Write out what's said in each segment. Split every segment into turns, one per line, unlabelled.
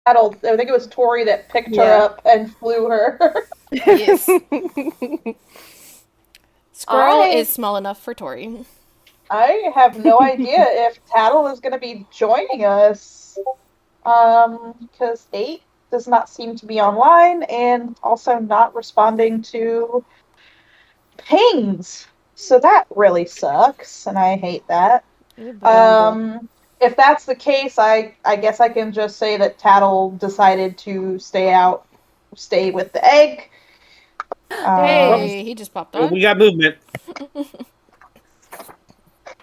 Tattle, I think it was Tori that picked her up and flew her.
Yes. Squirrel
I
is small enough for Tori.
I have no idea if Tattle is going to be joining us. Because 8 does not seem to be online and also not responding to pings. So that really sucks, and I hate that.
Bumble.
If that's the case, I guess I can just say that Tattle decided to stay with the egg.
Whoops.
Um,
Hey, he just popped on.
We got movement.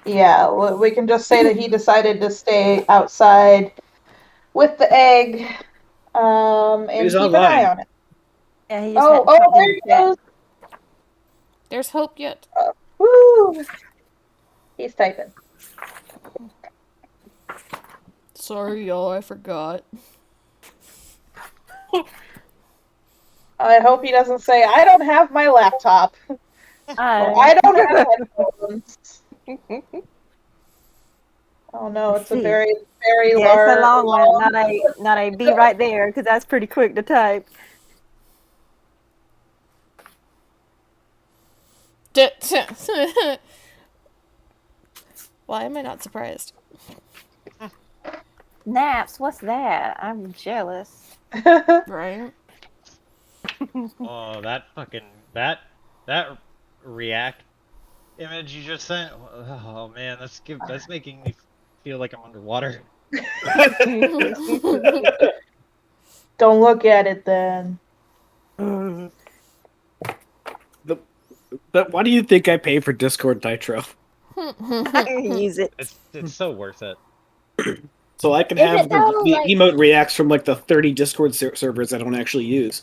yeah, we can just say that he decided to stay outside with the egg, and
He's
keep an eye
online.
on it.
Yeah, he just
Oh,
hadn't
oh,
talked in
there
the
he
chat.
goes.
There's hope yet.
Woo! He's typing.
Sorry, y'all, I forgot.
I hope he doesn't say, I don't have my laptop. Or I don't have headphones. Oh no,
Let's
it's a
see.
very, very
Yeah, it's a
large,
long one.
long.
Not a B right there, because that's pretty quick to type.
Why am I not surprised?
Naps, what's that? I'm jealous.
Right?
Oh, that fucking that react image you just sent. Oh man, that's making me feel like I'm underwater.
Don't look at it then.
But why do you think I pay for Discord Nitro?
Use it.
It's so worth it.
So I can
Is
have
it though?
the
Like,
emote reacts from like the 30 Discord servers I don't actually use.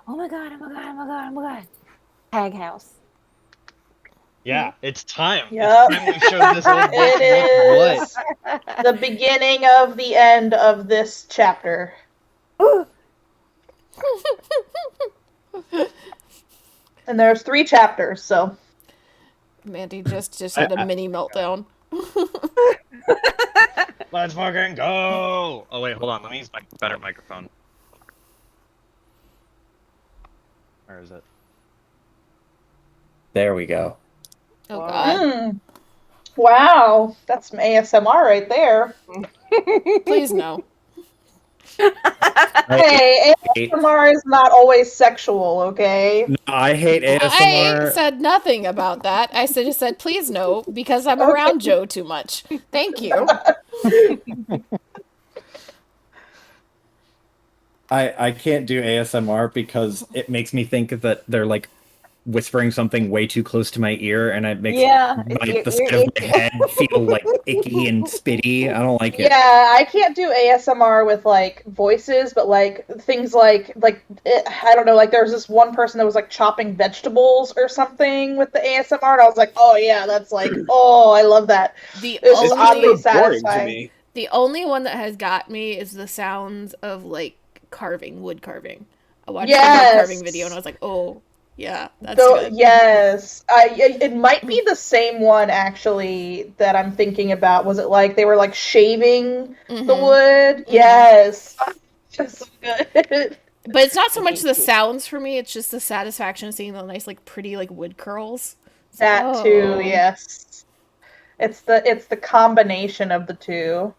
oh my god, oh my god, oh my god, oh my god. Tag house.
Yeah, it's time.
Yep.
It's time we showed this old bitch
It
what's
is the beginning of the end of this chapter. And there's 3 chapters, so.
Mandy just had a mini meltdown.
what. Let's fucking go! Oh wait, hold on. Let me use my better microphone. Where is it?
There we go.
Oh god.
Wow, that's some ASMR right there.
Please no.
Hey,
hate,
ASMR is not always sexual, okay?
I hate
I
ASMR.
said nothing about that. I just said please no because I'm
Okay.
around Joe too much. Thank you.
I can't do ASMR because it makes me think that they're like whispering something way too close to my ear, and it makes
Yeah,
the side of my head feel like icky and spitty. I don't like it.
Yeah, I can't do ASMR with like voices, but like things I don't know, like there was this one person that was like chopping vegetables or something with the ASMR, and I was like, oh yeah, that's like, oh, I love that.
The
It was just
It's
oddly
only
super boring to
satisfying.
me.
the only one that has got me is the sounds of like wood carving. I watched a wood carving video and I
Yes.
was like, oh yeah, that's
Though,
good.
yes, it might be the same one actually that I'm thinking about. Was it like they were like shaving the wood? Yes, just so good.
But it's not so much the sounds for me; it's just the satisfaction of seeing the nice, like, pretty, like, wood curls. It's like,
That too,
oh,
yes. It's the combination of the two.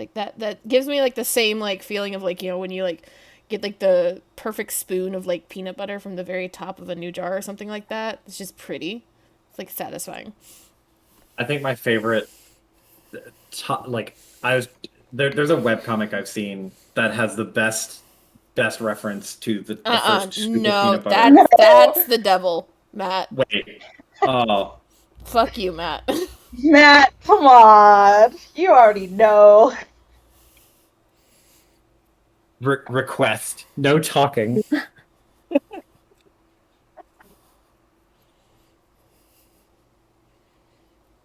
like that gives me like the same like feeling of like when you like get like the perfect spoon of like peanut butter from the very top of a new jar or something like that. It's just pretty. It's like satisfying.
I think my favorite, like I was there's a webcomic I've seen that has the best reference to the first scoop of
No,
peanut butter.
No,
that's the devil, Matt.
Wait. Oh,
Fuck you, Matt.
Matt, come on. You already know.
request. No talking.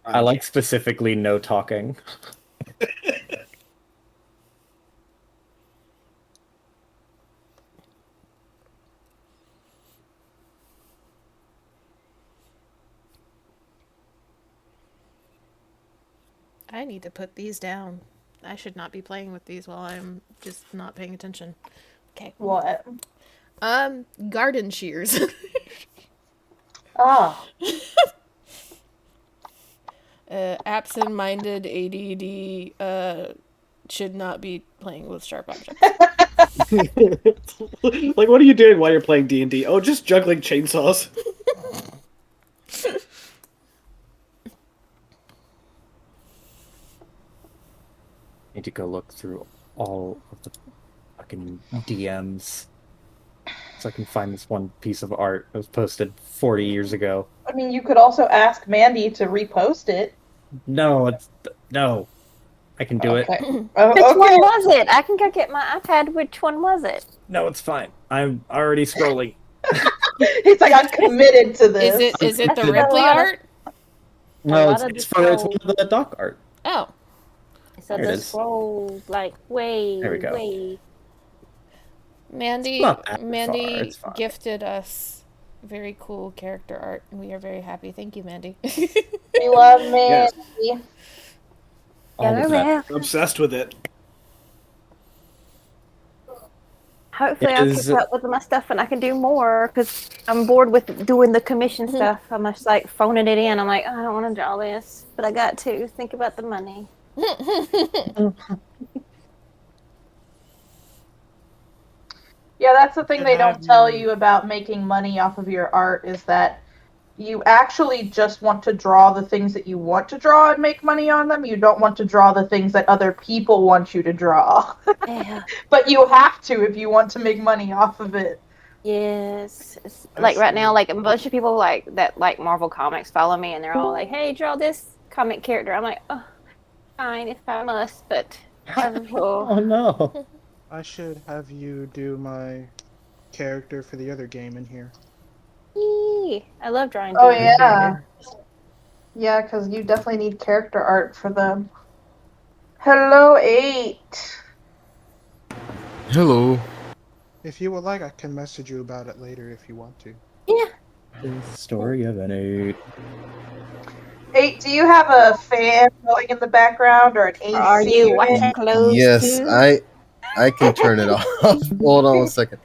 I like specifically no talking.
I need to put these down. I should not be playing with these while I'm just not paying attention. Okay.
What?
Garden shears.
Ah.
Absent-minded ADD should not be playing with sharp objects.
Like, what are you doing while you're playing D&D? Oh, just juggling chainsaws.
Need to go look through all of the fucking DMs so I can find this one piece of art that was posted 40 years ago.
I mean, you could also ask Mandy to repost it.
No, I can do it.
Okay.
Which
Okay.
one was it? I can go get my iPad. Which one was it?
No, it's fine. I'm already scrolling.
He's like, I'm committed to this.
Is it the
That's a
Ripley
lot of-
art?
No,
lot of
it's
the
one of the doc art.
Oh.
So
There it
the
is.
scroll like way,
There we go.
way.
Mandy
It's not that far,
Mandy
it's fine.
gifted us very cool character art, and we are very happy. Thank you, Mandy.
We love Mandy.
Yes.
All of that.
I'm obsessed with it.
Hopefully
It
I'll
is-
keep up with my stuff and I can do more because I'm bored with doing the commission stuff. I'm just like phoning it in. I'm like, oh, I don't want to draw this, but I got to think about the money.
Yeah, that's the thing they
And
don't
have
tell
you-
you about making money off of your art is that you actually just want to draw the things that you want to draw and make money on them. You don't want to draw the things that other people want you to draw.
Yeah.
But you have to if you want to make money off of it.
Yes. It's like right now, like a bunch of people like that like Marvel Comics follow me and they're all like, hey, draw this comic character. I'm like, oh, fine if I must, but
Oh no.
I should have you do my character for the other game in here.
I love drawing.
Oh,
D&D
yeah.
characters.
Yeah, because you definitely need character art for them. Hello, 8.
Hello.
If you would like, I can message you about it later if you want to.
The story of an 8.
8, do you have a fan going in the background or an AC
Are you
unit?
watching clothes
Yes,
too?
I can turn it off. Hold on one second.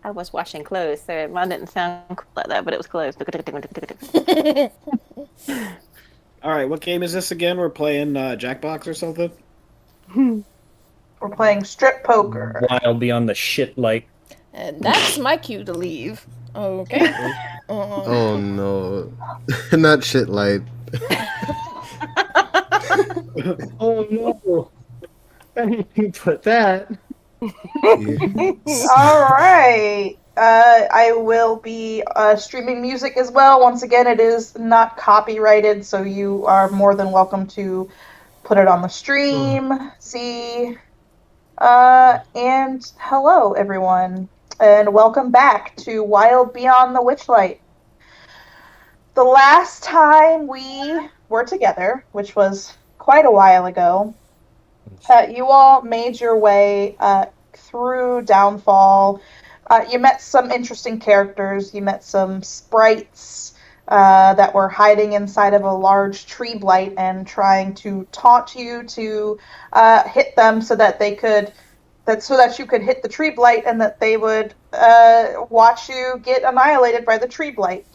I was washing clothes, so mine didn't sound cool like that, but it was clothes.
All right, what game is this again? We're playing Jackbox or something?
We're playing strip poker.
Wild beyond the shit like.
And that's my cue to leave. Okay.
Oh no, not shit light.
Oh no. I didn't put that.
All right. I will be streaming music as well. Once again, it is not copyrighted, so you are more than welcome to put it on the stream. See. And hello, everyone, and welcome back to Wild Beyond the Witchlight. The last time we were together, which was quite a while ago, you all made your way through Downfall. You met some interesting characters. You met some sprites that were hiding inside of a large tree blight and trying to taunt you to hit them so that they could, so that you could hit the tree blight and that they would watch you get annihilated by the tree blight.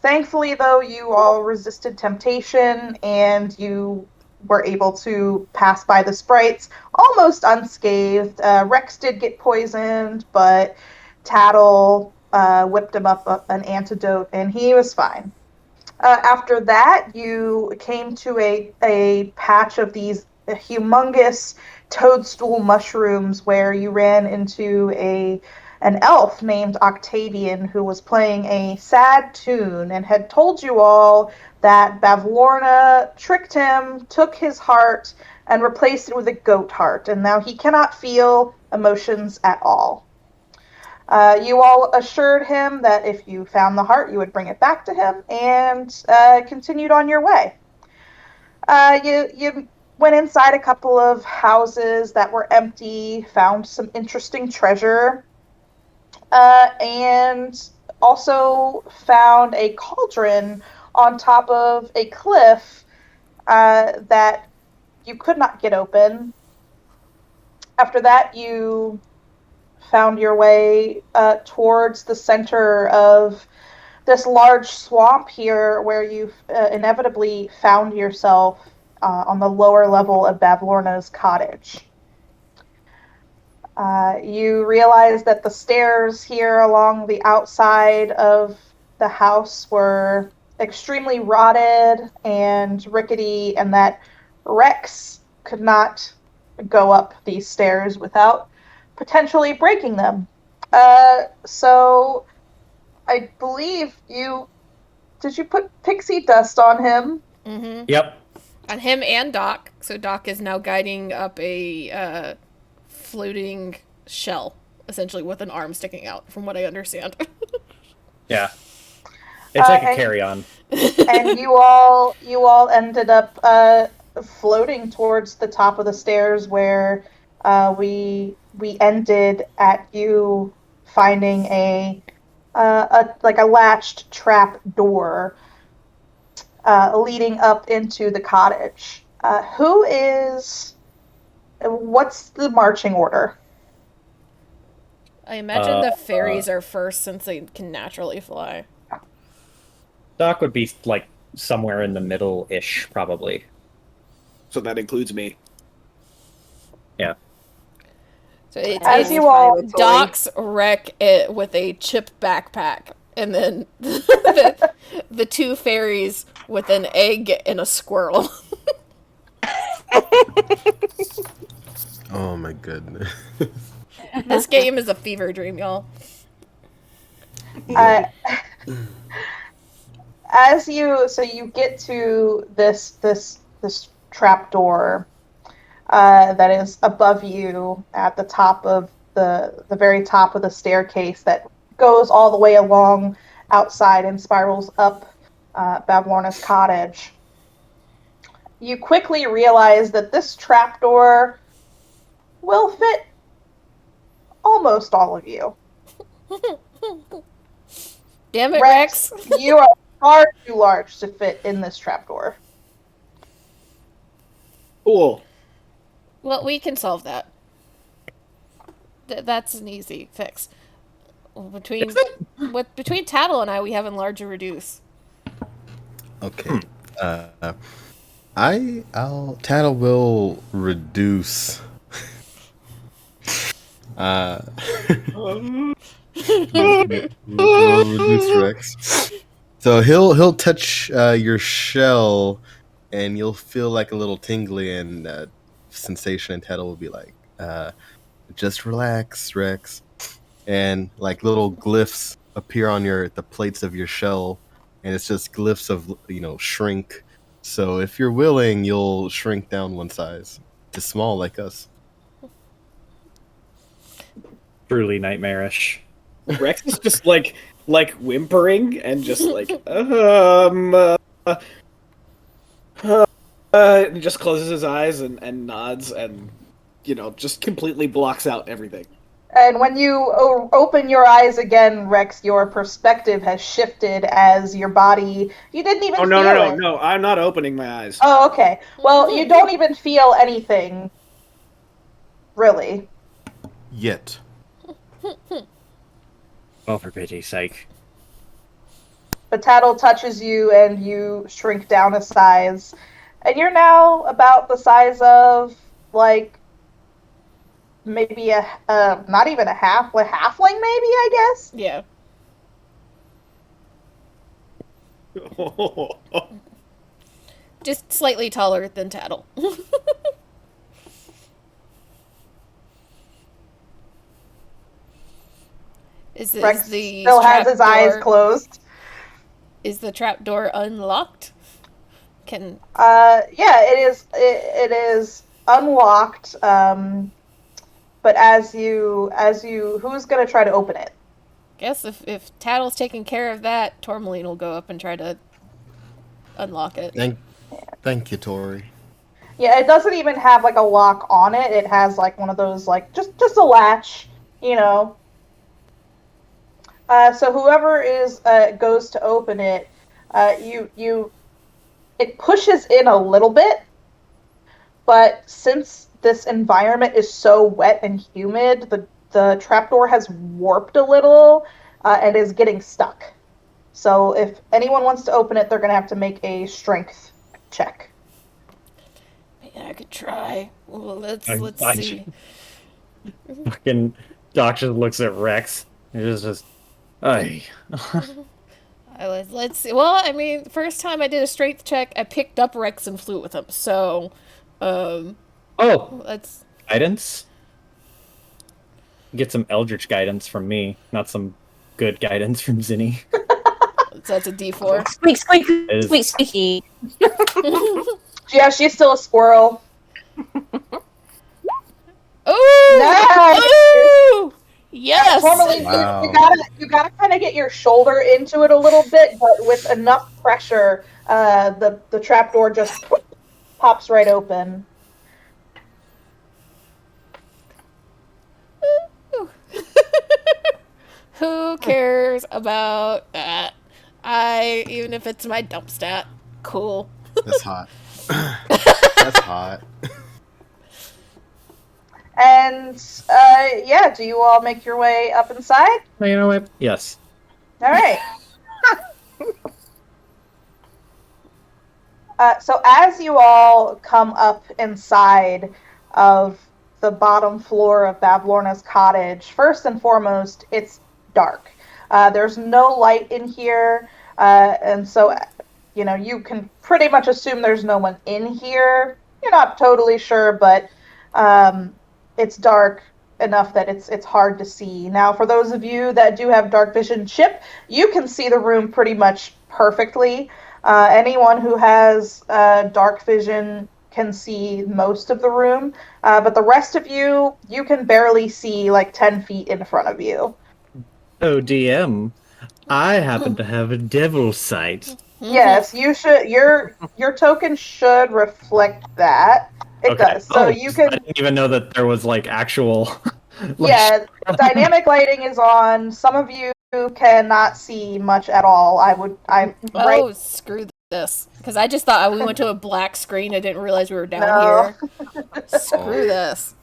Thankfully, though, you all resisted temptation and you were able to pass by the sprites almost unscathed. Rex did get poisoned, but Tattle whipped him up an antidote and he was fine. After that, you came to a patch of these humongous toadstool mushrooms where you ran into an elf named Octavian who was playing a sad tune and had told you all that Bavlorna tricked him, took his heart, and replaced it with a goat heart, and now he cannot feel emotions at all. You all assured him that if you found the heart, you would bring it back to him, and continued on your way. You went inside a couple of houses that were empty, found some interesting treasure, and also found a cauldron on top of a cliff that you could not get open. After that, you found your way towards the center of this large swamp here, where you inevitably found yourself on the lower level of Bavlorna's cottage. You realize that the stairs here along the outside of the house were extremely rotted and rickety, and that Rex could not go up these stairs without potentially breaking them. So I believe you did you put pixie dust on him?
Mm-hmm.
Yep.
On him and Doc. So Doc is now guiding up a floating shell, essentially with an arm sticking out, from what I understand.
Yeah. It's like a
and-
carry-on.
And you all ended up floating towards the top of the stairs, where we ended at you finding a latched trap door leading up into the cottage. What's the marching order?
I imagine the fairies are first, since they can naturally fly.
Doc would be like somewhere in the middle-ish, probably.
So that includes me.
Yeah.
So it's
As you all
Doc's wreck with a chip backpack, and then the two fairies with an egg and a squirrel.
Oh my goodness.
This game is a fever dream, y'all.
As you get to this trap door that is above you at the top of the very top of the staircase that goes all the way along outside and spirals up Bavlorna's cottage. You quickly realize that this trapdoor will fit almost all of you.
Damn it, Rex!
You are far too large to fit in this trapdoor.
Cool.
Well, we can solve that. That's an easy fix. Between Tattle and I, we have enlarge or reduce.
Okay. Tattle will reduce. Will reduce Rex. So he'll touch your shell, and you'll feel like a little tingly and sensation, and Tattle will be like, "Just relax, Rex." And like little glyphs appear on the plates of your shell, and it's just glyphs of shrink. So if you're willing, you'll shrink down one size to small like us.
Truly nightmarish.
Rex is just like whimpering and just like and just closes his eyes and nods and just completely blocks out everything.
And when you open your eyes again, Rex, your perspective has shifted as your body. You didn't even feel it.
No! I'm not opening my eyes.
Oh, okay. Well, you don't even feel anything, really.
Yet.
Oh, for pity's sake.
But Tattle touches you, and you shrink down a size, and you're now about the size of maybe not even a halfling, maybe, I guess.
Yeah. Just slightly taller than Tattle.
Rex still has his eyes closed.
Is the trapdoor unlocked?
Yeah, it is unlocked. But as you who's gonna try to open it?
Guess if Tattle's taking care of that, Tourmaline will go up and try to unlock it.
Thank you, Tori.
Yeah, it doesn't even have a lock on it. It has one of those just a latch, So whoever goes to open it, you it pushes in a little bit, but since this environment is so wet and humid, the trapdoor has warped a little and is getting stuck. So if anyone wants to open it, they're going to have to make a strength check.
Yeah, I could try. Well, let's
I
see.
fucking Doc just looks at Rex. It's just, ay.
Let's see. Well, I mean, the first time I did a strength check, I picked up Rex and flew with him. So,
Oh,
let's.
guidance. Get some Eldritch guidance from me, not some good guidance from Zinni.
So that's a D4.
Squeak, squeak,
It
squeak,
is-
squeaky.
Yeah, she's still a squirrel.
Ooh!
Nice!
Ooh! Yes!
Normally,
Wow.
you gotta kind of get your shoulder into it a little bit, but with enough pressure, the trapdoor just pops right open.
Who cares about that? Even if it's my dump stat, cool.
That's hot. That's hot.
And yeah, do you all make your way up inside?
You know what? Yes.
All right. So as you all come up inside of the bottom floor of Bavlorna's cottage, first and foremost, it's dark. There's no light in here, and so you can pretty much assume there's no one in here. You're not totally sure, but it's dark enough that it's hard to see. Now, for those of you that do have dark vision, Chip, you can see the room pretty much perfectly. Anyone who has dark vision can see most of the room, but the rest of you can barely see like 10 feet in front of you.
Oh, DM, I happen to have a devil sight.
Yes, you should. Your token should reflect that. It does. So you
I
can.
didn't even know that there was like actual.
Yeah, dynamic lighting is on. Some of you cannot see much at all. I right.
Oh, screw this. Because I just thought we went to a black screen. I didn't realize we were down
No.
here. Screw this.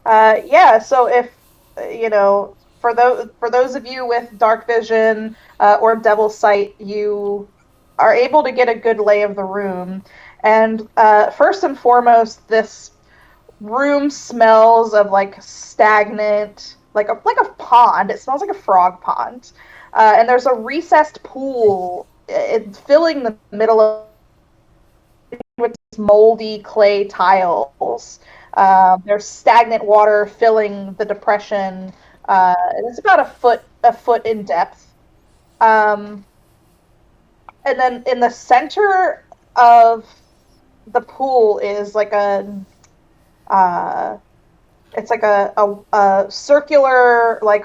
Yeah. So if for those of you with dark vision or devil sight, you are able to get a good lay of the room. And first and foremost, this room smells of like stagnant, like a pond. It smells like a frog pond. And there's a recessed pool. It's filling the middle of with moldy clay tiles. There's stagnant water filling the depression. It's about a foot in depth. And then in the center of the pool is like it's like a circular like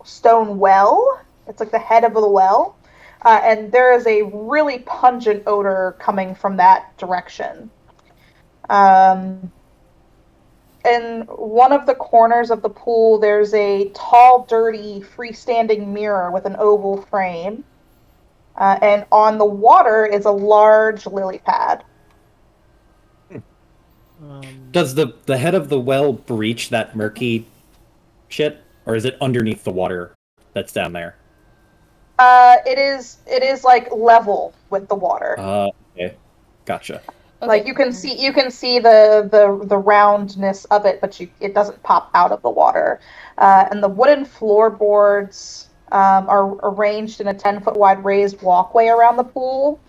stone well. It's like the head of the well, and there is a really pungent odor coming from that direction. In one of the corners of the pool, there's a tall, dirty, freestanding mirror with an oval frame. And on the water is a large lily pad.
Does the head of the well breach that murky shit, or is it underneath the water that's down there?
It is like level with the water.
Okay, gotcha.
Okay.
Like you can see the roundness of it, but it doesn't pop out of the water. And the wooden floorboards are arranged in a 10-foot wide raised walkway around the pool.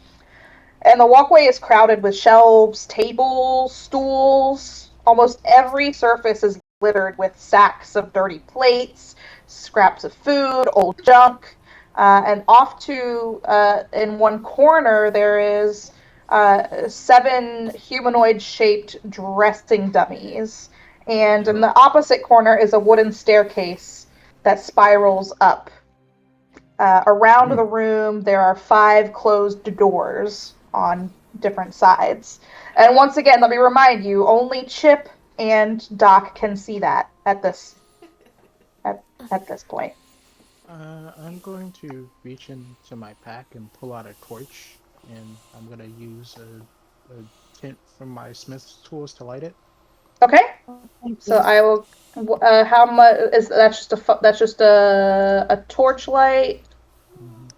And the walkway is crowded with shelves, tables, stools. Almost every surface is littered with sacks of dirty plates, scraps of food, old junk. And off to in one corner, there is 7 humanoid-shaped dressing dummies. And in the opposite corner is a wooden staircase that spirals up. Around the room, there are 5 closed doors on different sides. And once again, let me remind you, only Chip and Doc can see that at this point.
I'm going to reach into my pack and pull out a torch and I'm gonna use a tint from my smith's tools to light it.
Okay.
Thank
So
you.
I will. How much is that's just a that's just a torch light?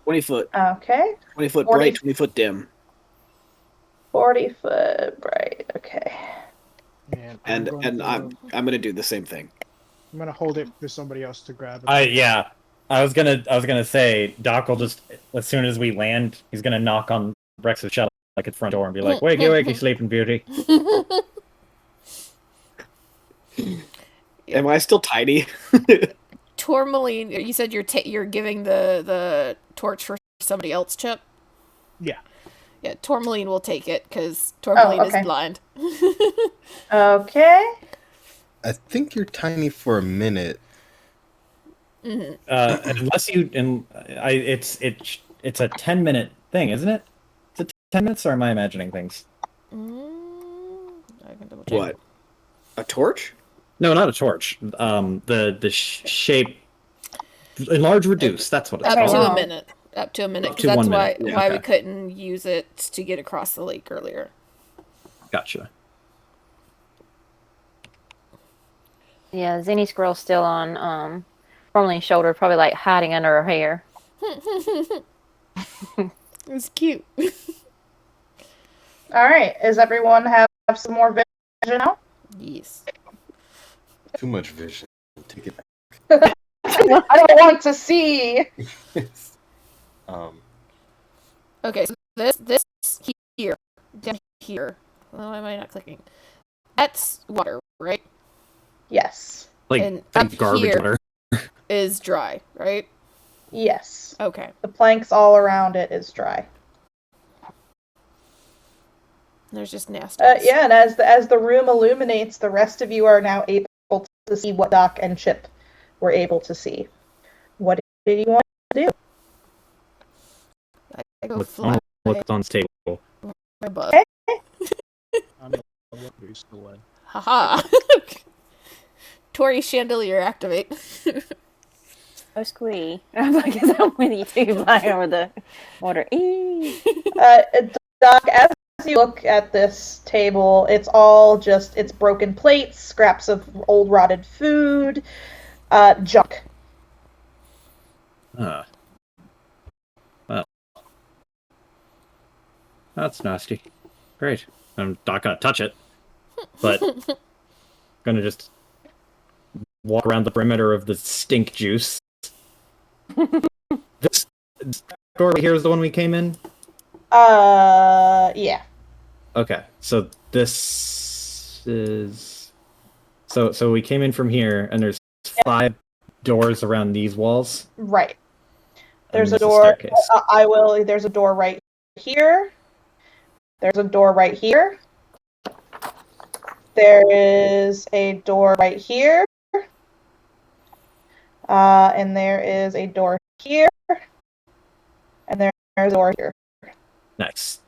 20 foot.
Okay.
20 foot
40
bright, 20 foot dim.
40-foot bright. Okay.
And
And I'm gonna do the same thing.
I'm gonna hold it for somebody else to grab.
Yeah. I was gonna say Doc will just, as soon as we land, he's gonna knock on Rex's shell like at front door and be like, "Wakey, wakey, sleeping beauty."
Am I still tiny?
Tourmaline, you said you're giving the torch for somebody else, Chip?
Yeah.
Yeah, Tourmaline will take it because Tourmaline
okay.
is blind.
Okay.
I think you're tiny for a minute.
Unless you it's a 10-minute thing, isn't it? Is it 10 minutes, or am I imagining things?
I can double check.
What? A torch?
No, not a torch. The shape, enlarge, reduce. That's what it's
Up
Okay,
called.
to
wow.
a minute. Up to a minute.
Up
'Cause
to
that's
1
why
minute. Yeah,
why we
okay.
couldn't use it to get across the lake earlier.
Gotcha.
Yeah, Zinny Squirrel's still on Formaline's shoulder, probably like hiding under her hair.
It's cute.
All right. Is everyone have some more vision now?
Yes.
Too much vision. Take it
I don't want to see.
back.
Okay, so this here, down here. Well, why am I not clicking? That's water, right?
Yes.
Like
And
think
up
garbage
here-
water.
Is dry, right?
Yes.
Okay.
The planks all around it is dry.
There's just nasty.
Yeah, and as the room illuminates, the rest of you are now able to see what Doc and Chip were able to see. What did you want to do?
I go
What's
fly
on this table?
above.
Okay.
I'm gonna look who's away.
Haha. Tori chandelier activate.
Oh, squee. I'm like, I'm with you too, flying over the water. Eee.
Doc, as you look at this table, it's all just it's broken plates, scraps of old rotted food, junk.
Well, that's nasty. Great. I'm not gonna touch it, but gonna just walk around the perimeter of the stink juice. This door right here is the one we came in.
Yeah.
Okay, so this is so we came in from here, and there's 5 doors around these walls.
Right.
And
There's a
a
door.
staircase.
There's a door right here. There's a door right here. There is a door right here. And there is a door here. And there's a door here.
Nice.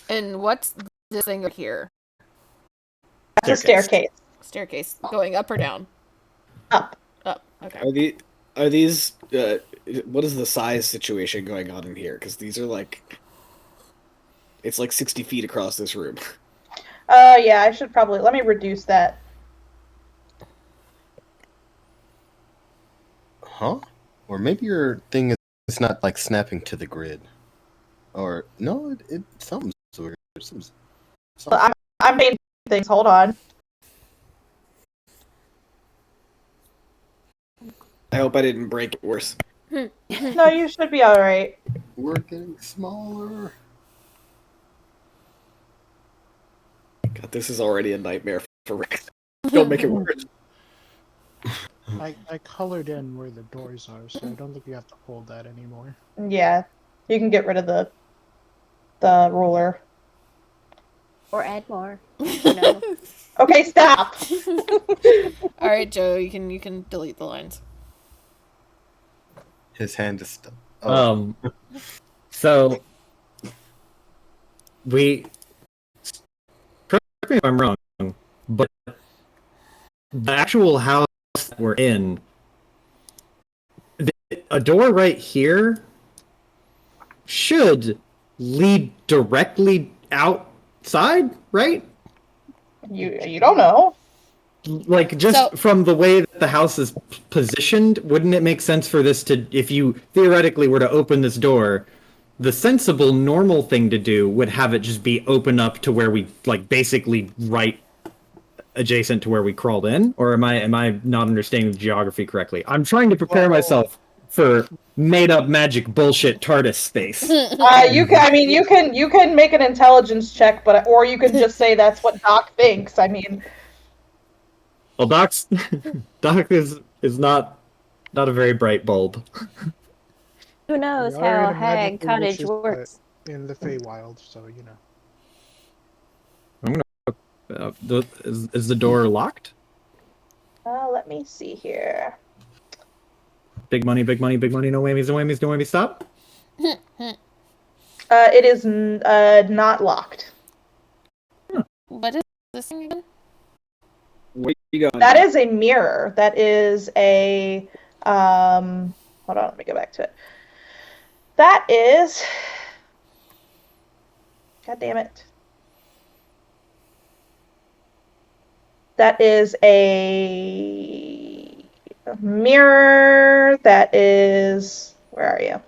And what's this thing right here?
That's a staircase.
Staircase going up or down?
Up.
Up. Okay.
Are these what is the size situation going on in here? Because these are like, it's like 60 feet across this room.
Yeah, I should probably let me reduce that.
Huh? Or maybe your thing is not like snapping to the grid. Or no, it sounds weird.
I'm making things. Hold on.
I hope I didn't break it worse.
No, you should be all right.
We're getting smaller.
God, this is already a nightmare for Rick. Don't make it worse.
I colored in where the doors are, so I don't think you have to hold that anymore.
Yeah, you can get rid of the ruler.
Or add more. You know.
Okay, stop.
All right, Joe, you can delete the lines.
His hand is stuck.
So we, correct me if I'm wrong, but the actual house that we're in, a door right here should lead directly outside, right?
You don't know.
Like, just from the way that the house is positioned, wouldn't it make sense for this to, if you theoretically were to open this door, the sensible, normal thing to do would have it just be open up to where we, like, basically right adjacent to where we crawled in? Or am I not understanding the geography correctly? I'm trying to prepare myself for made up magic bullshit TARDIS space.
You can make an intelligence check, or you can just say that's what Doc thinks. I mean,
well, Doc is not a very bright bulb.
Who knows
We are
how
in a
Hag
magical
Cottage
witch's
works?
hut in the Feywild, so you know.
Is the door locked?
let me see here.
Big money, big money, big money. No whammies, no whammies, no whammies. Stop.
It is not locked.
What is this thing again?
Where you going?
That is a mirror. That is a hold on, let me go back to it. That is, God damn it. That is a mirror that is, where are you?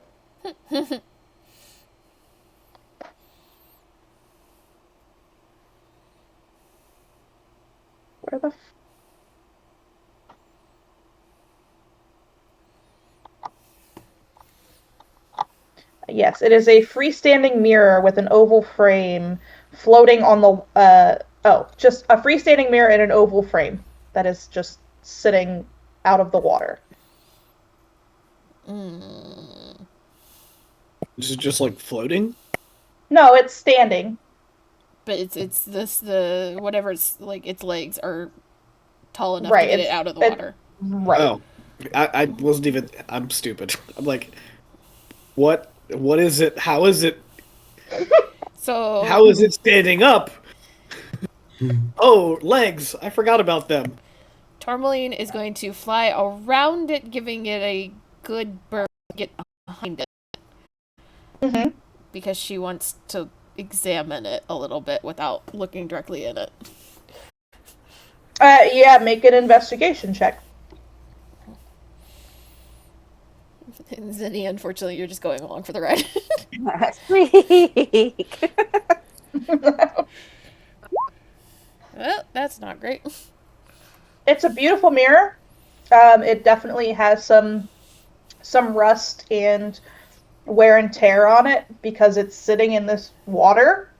Where the Yes, it is a freestanding mirror with an oval frame floating on the just a freestanding mirror in an oval frame that is just sitting out of the water.
Is it just like floating?
No, it's standing.
But it's the whatever it's like its legs are tall enough
Right,
to get it out of the water.
Right.
Oh, I wasn't even. I'm stupid. I'm like, what is it? How is it?
So
How is it standing up? Oh, legs! I forgot about them.
Tourmaline is going to fly around it, giving it a good burn to get behind it.
Mm-hmm.
Because she wants to examine it a little bit without looking directly in it.
Yeah, make an investigation check.
Zinni, unfortunately, you're just going along for the ride.
Squeak.
Well, that's not great.
It's a beautiful mirror. It definitely has some rust and wear and tear on it because it's sitting in this water.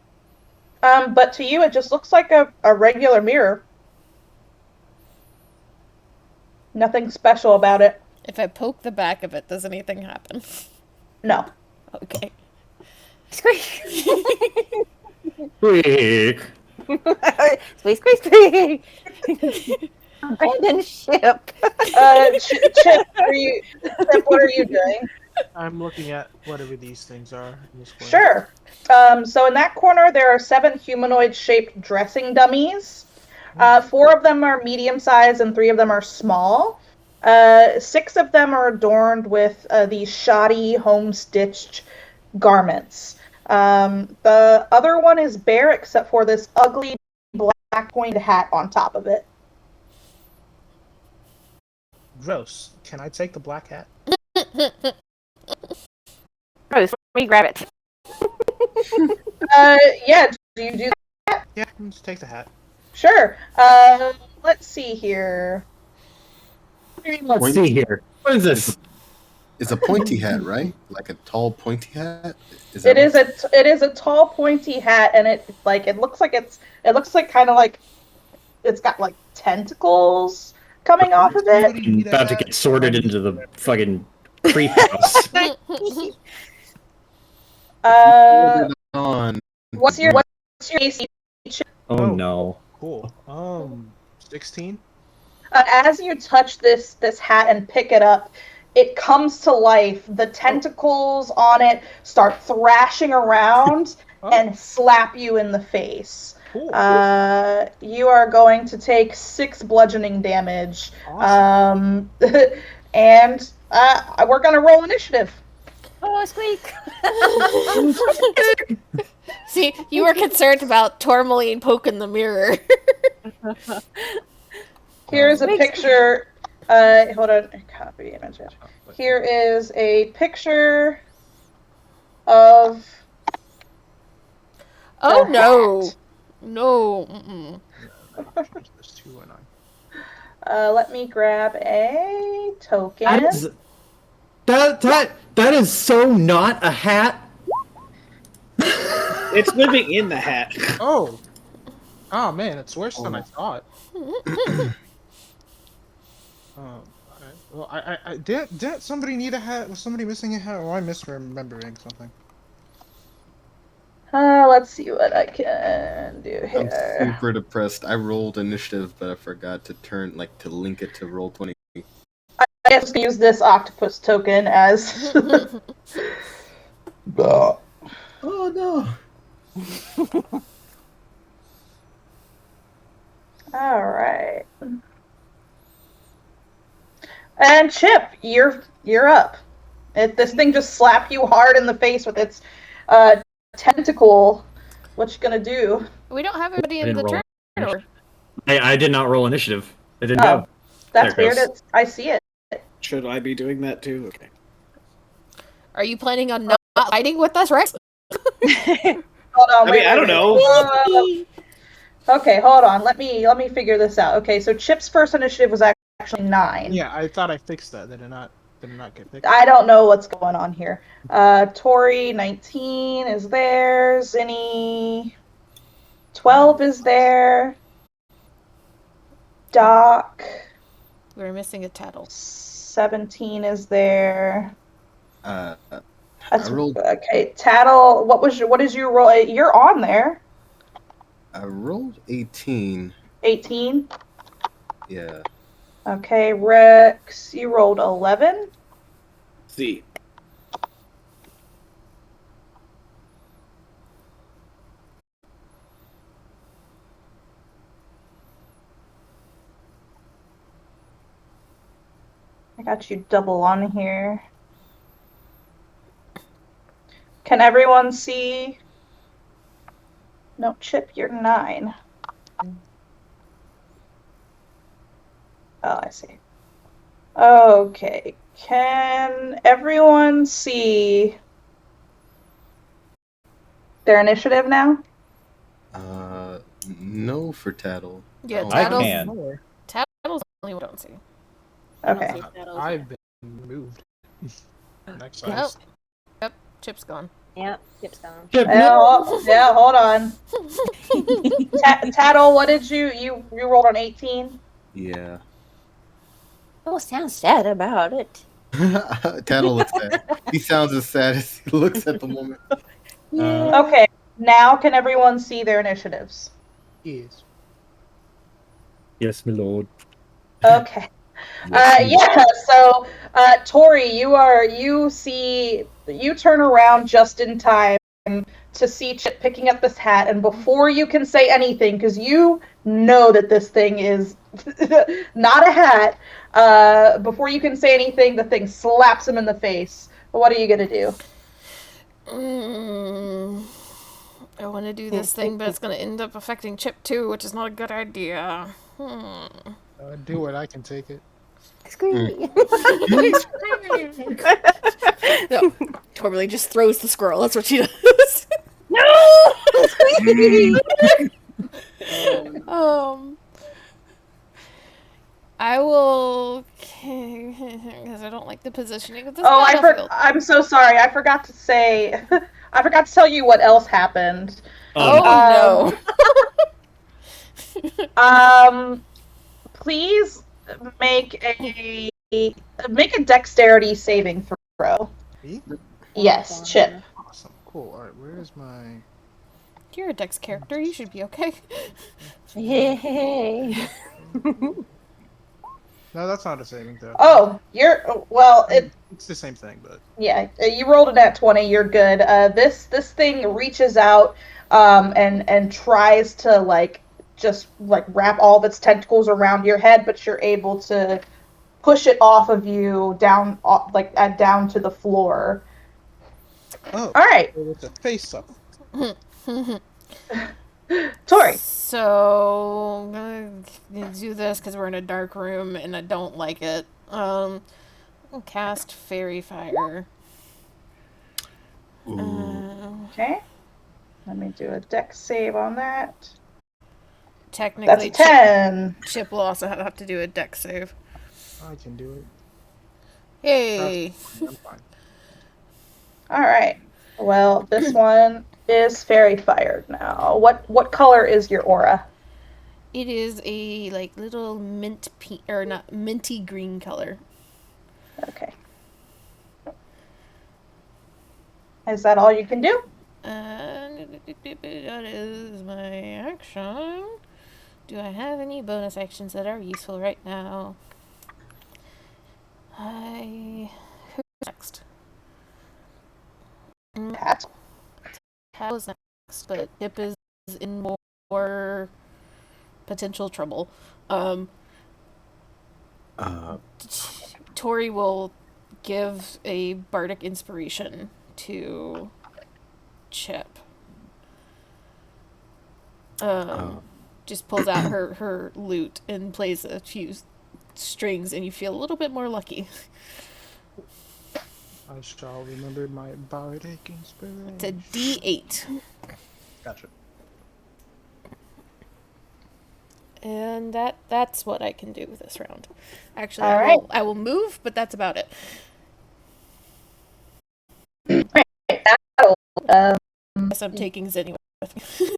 But to you, it just looks like a regular mirror. Nothing special about it.
If I poke the back of it, does anything happen?
No.
Okay.
Squeak.
Squeak.
Squeak, squeak, squeak. Abandoned ship.
Chip, what are you doing?
I'm looking at whatever these things are in this corner.
Sure. So in that corner, there are 7 humanoid-shaped dressing dummies. 4 of them are medium-sized and 3 of them are small. 6 of them are adorned with these shoddy, home-stitched garments. The other one is bare except for this ugly black pointed hat on top of it.
Gross. Can I take the black hat?
Gross. Let me grab it.
Yeah, do you do that?
Yeah, let's take the hat.
Sure. Let's see here.
Let's see here. What is this?
It's a pointy hat, right? Like a tall pointy hat.
It is a tall pointy hat, and it looks like kind of like it's got like tentacles coming off of it.
I'm about to get sorted into the fucking creep house.
What's your AC?
Oh no.
Cool. 16.
As you touch this hat and pick it up, it comes to life. The tentacles on it start thrashing around and slap you in the face.
Cool.
You are going to take 6 bludgeoning damage.
Awesome.
And we're going to roll initiative.
Oh, squeak!
See, you were concerned about Tourmaline poking the mirror.
Here's a
Makes-
picture. Hold on. Copy image. Here is a picture of.
Oh
the
no,
hat.
no. Mm-mm.
There's 2 and
Let me grab a token.
That is so not a hat.
It's living in the hat.
Oh man, it's worse than I thought. Well, I did somebody need a hat? Was somebody missing a hat, or am I misremembering something?
Let's see what I can do
I'm
here.
super depressed. I rolled initiative, but I forgot to link it to roll 20.
I guess use this octopus token as.
Oh no!
All right. And Chip, you're up. This thing just slapped you hard in the face with its tentacle. What you gonna do?
We don't have anybody in
didn't
the
roll
turn order.
I did not roll initiative. It didn't
Oh,
go.
that's
There it
weird.
goes.
I see it.
Should I be doing that too? Okay.
Are you planning on not fighting with us, Rex?
Hold on.
I mean, I don't know.
Okay, hold on. Let me figure this out. Okay, so Chip's first initiative was actually 9.
Yeah, I thought I fixed that. Did it not get fixed?
I don't know what's going on here. Tori 19 is there. Zinni 12 is there. Doc
We're missing a tattle.
17 is there.
I
That's
rolled.
okay. Tattle, what is your roll? You're on there.
I rolled 18.
18.
Yeah.
Okay, Rex, you rolled 11.
See.
I got you double on here. Can everyone see? No, Chip, you're 9. Oh, I see. Okay, can everyone see their initiative now?
No for Tattle.
Yeah,
Oh,
Tattle's,
can.
Tattle's the only one I don't see.
Okay.
I've been moved. Next
Nope.
size.
Yep, Chip's gone.
Yeah, Chip's gone.
Yeah, hold on. Tattle, what did you rolled on 18?
Yeah.
Oh, sounds sad about it.
Tattle looks sad. He sounds as sad as he looks at the moment.
Okay, now can everyone see their initiatives?
Yes.
Yes, my lord.
Okay. Yeah, so Tori, you turn around just in time to see Chip picking up this hat, and before you can say anything, because you know that this thing is not a hat, before you can say anything, the thing slaps him in the face. What are you gonna do?
I want to do this thing, but it's going to end up affecting Chip too, which is not a good idea.
Do it. I can take it.
Squeak!
No, Tourmaline just throws the squirrel. That's what she does.
No!
I will, because I don't like the positioning of this
Oh,
battlefield.
I'm so sorry. I forgot to say. I forgot to tell you what else happened.
Oh
no. Please make a dexterity saving throw.
Me?
Yes, Chip.
Awesome. Cool. All right. Where's my?
You're a Dex character. You should be okay.
Yay!
No, that's not a saving throw.
Oh,
It's the same thing, but
yeah. You rolled a nat 20. You're good. This thing reaches out and tries to just wrap all of its tentacles around your head, but you're able to push it off of you down to the floor.
Oh,
All right,
with the face up.
Tori.
So I'm gonna do this because we're in a dark room and I don't like it. I'll cast Fairy Fire.
Okay. Let me do a dex save on that. That's
Technically,
a 10.
Chip will also have to do a dex save.
I can do it.
Yay!
I'm fine.
All right. Well, this one is fairy fired now. What color is your aura?
It is a like little mint pink or not minty green color.
Okay. Is that all you can do?
That is my action. Do I have any bonus actions that are useful right now? Who's next?
Pat.
Pat was next, but Chip is in more potential trouble. Tori will give a bardic inspiration to Chip. Just pulls out her lute and plays a few strings, and you feel a little bit more lucky.
I shall remember my bardic inspiration.
It's a D8.
Gotcha.
And that's what I can do this round. Actually,
All right.
I will move, but that's about it. Guess I'm taking Zinni with me.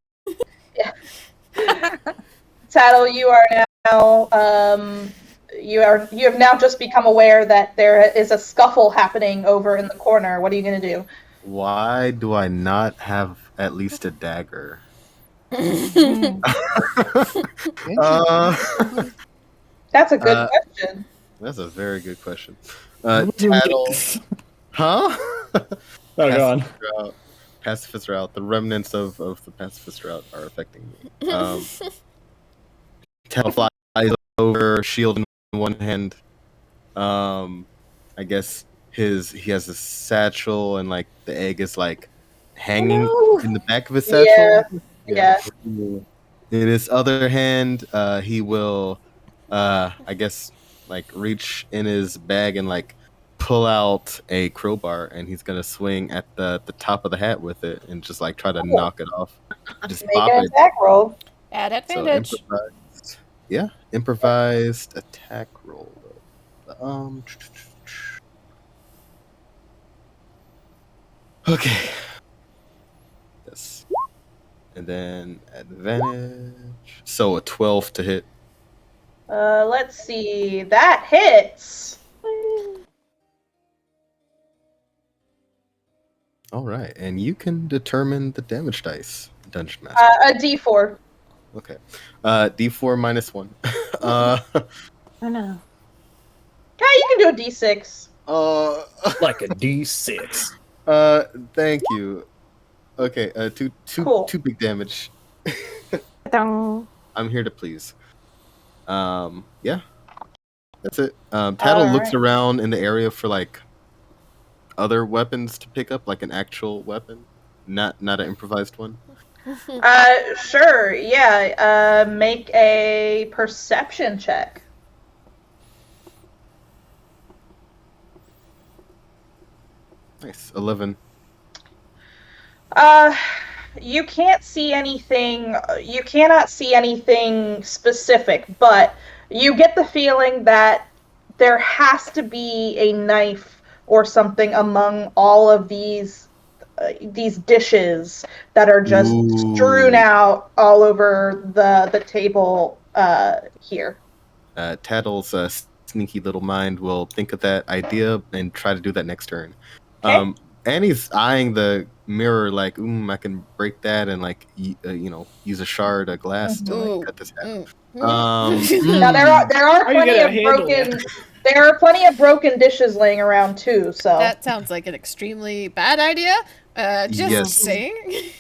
Tattle, you are now you have now just become aware that there is a scuffle happening over in the corner. What are you gonna do?
Why do I not have at least a dagger?
That's a good question.
That's a very good question. Tattle, huh?
Oh, go on.
Pacifist route. The remnants of the pacifist route are affecting me. Tattle flies over, shield in one hand. I guess he has a satchel, and like the egg is like hanging in the back of his satchel.
Yeah.
In his other hand, he will, I guess, like reach in his bag and like pull out a crowbar, and he's gonna swing at the top of the hat with it and just like try to knock it off. Just
Make
pop
an
it.
attack roll.
At
So
advantage.
improvised attack roll. Okay. Yes. And then advantage. So a 12 to hit.
Let's see. That hits.
All right, and you can determine the damage dice, Dungeon Master.
A D4.
Okay. D4 minus 1.
Oh no.
Yeah, you can do a D6.
Like a D6.
Thank you. Okay,
Cool.
two big damage.
Dong.
I'm here to please. Yeah. That's it. Tattle looks
right.
around in the area for like other weapons to pick up, like an actual weapon, not an improvised one.
Sure. Yeah. Make a perception check.
Nice. 11.
You can't see anything. You cannot see anything specific, but you get the feeling that there has to be a knife or something among all of these dishes that are just strewn out all over the table here.
Tattle's sneaky little mind will think of that idea and try to do that next turn.
Okay.
Annie's eyeing the mirror like, I can break that and like, use a shard of glass to like, cut this out.
Now there are plenty of broken. There are plenty of broken dishes laying around too. So
that sounds like an extremely bad idea. Just saying.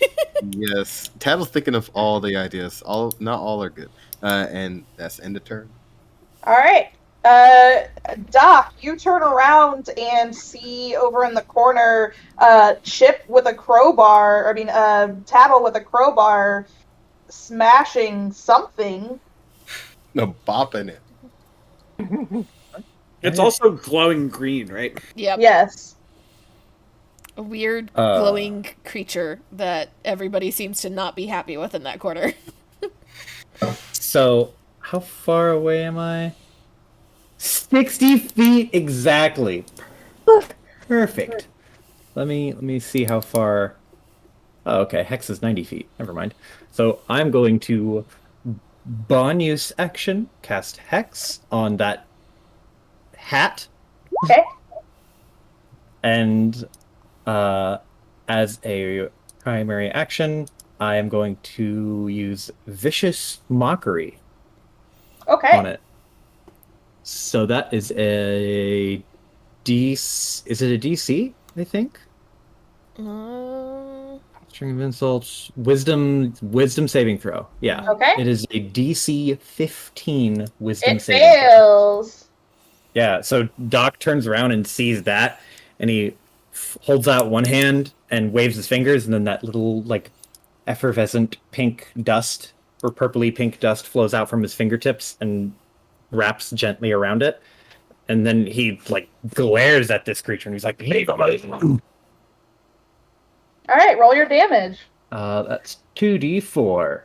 Yes, Tattle's thinking of all the ideas. Not all are good. And that's end of turn.
all right. Doc, you turn around and see over in the corner, Chip with a crowbar. I mean, Tattle with a crowbar, smashing something.
No, bopping it.
It's also glowing green, right?
Yep.
Yes.
A weird
Uh.
glowing creature that everybody seems to not be happy with in that corner.
So, how far away am I? 60 feet exactly. Perfect. Let me see how far. Oh, okay. Hex is 90 feet. Never mind. So I'm going to bonus action cast Hex on that hat,
Okay.
and as a primary action, I am going to use Vicious Mockery
Okay.
on it. So that is a D. Is it a DC? I think. String of insults. Wisdom saving throw. Yeah.
Okay.
It is a DC 15 wisdom
It
saving throw.
fails.
Yeah, so Doc turns around and sees that, and he holds out one hand and waves his fingers, and then that little, like, effervescent pink dust, or purpley pink dust, flows out from his fingertips and wraps gently around it. And then he, like, glares at this creature, and he's like, leave him alone!
All right, roll your damage.
That's 2d4.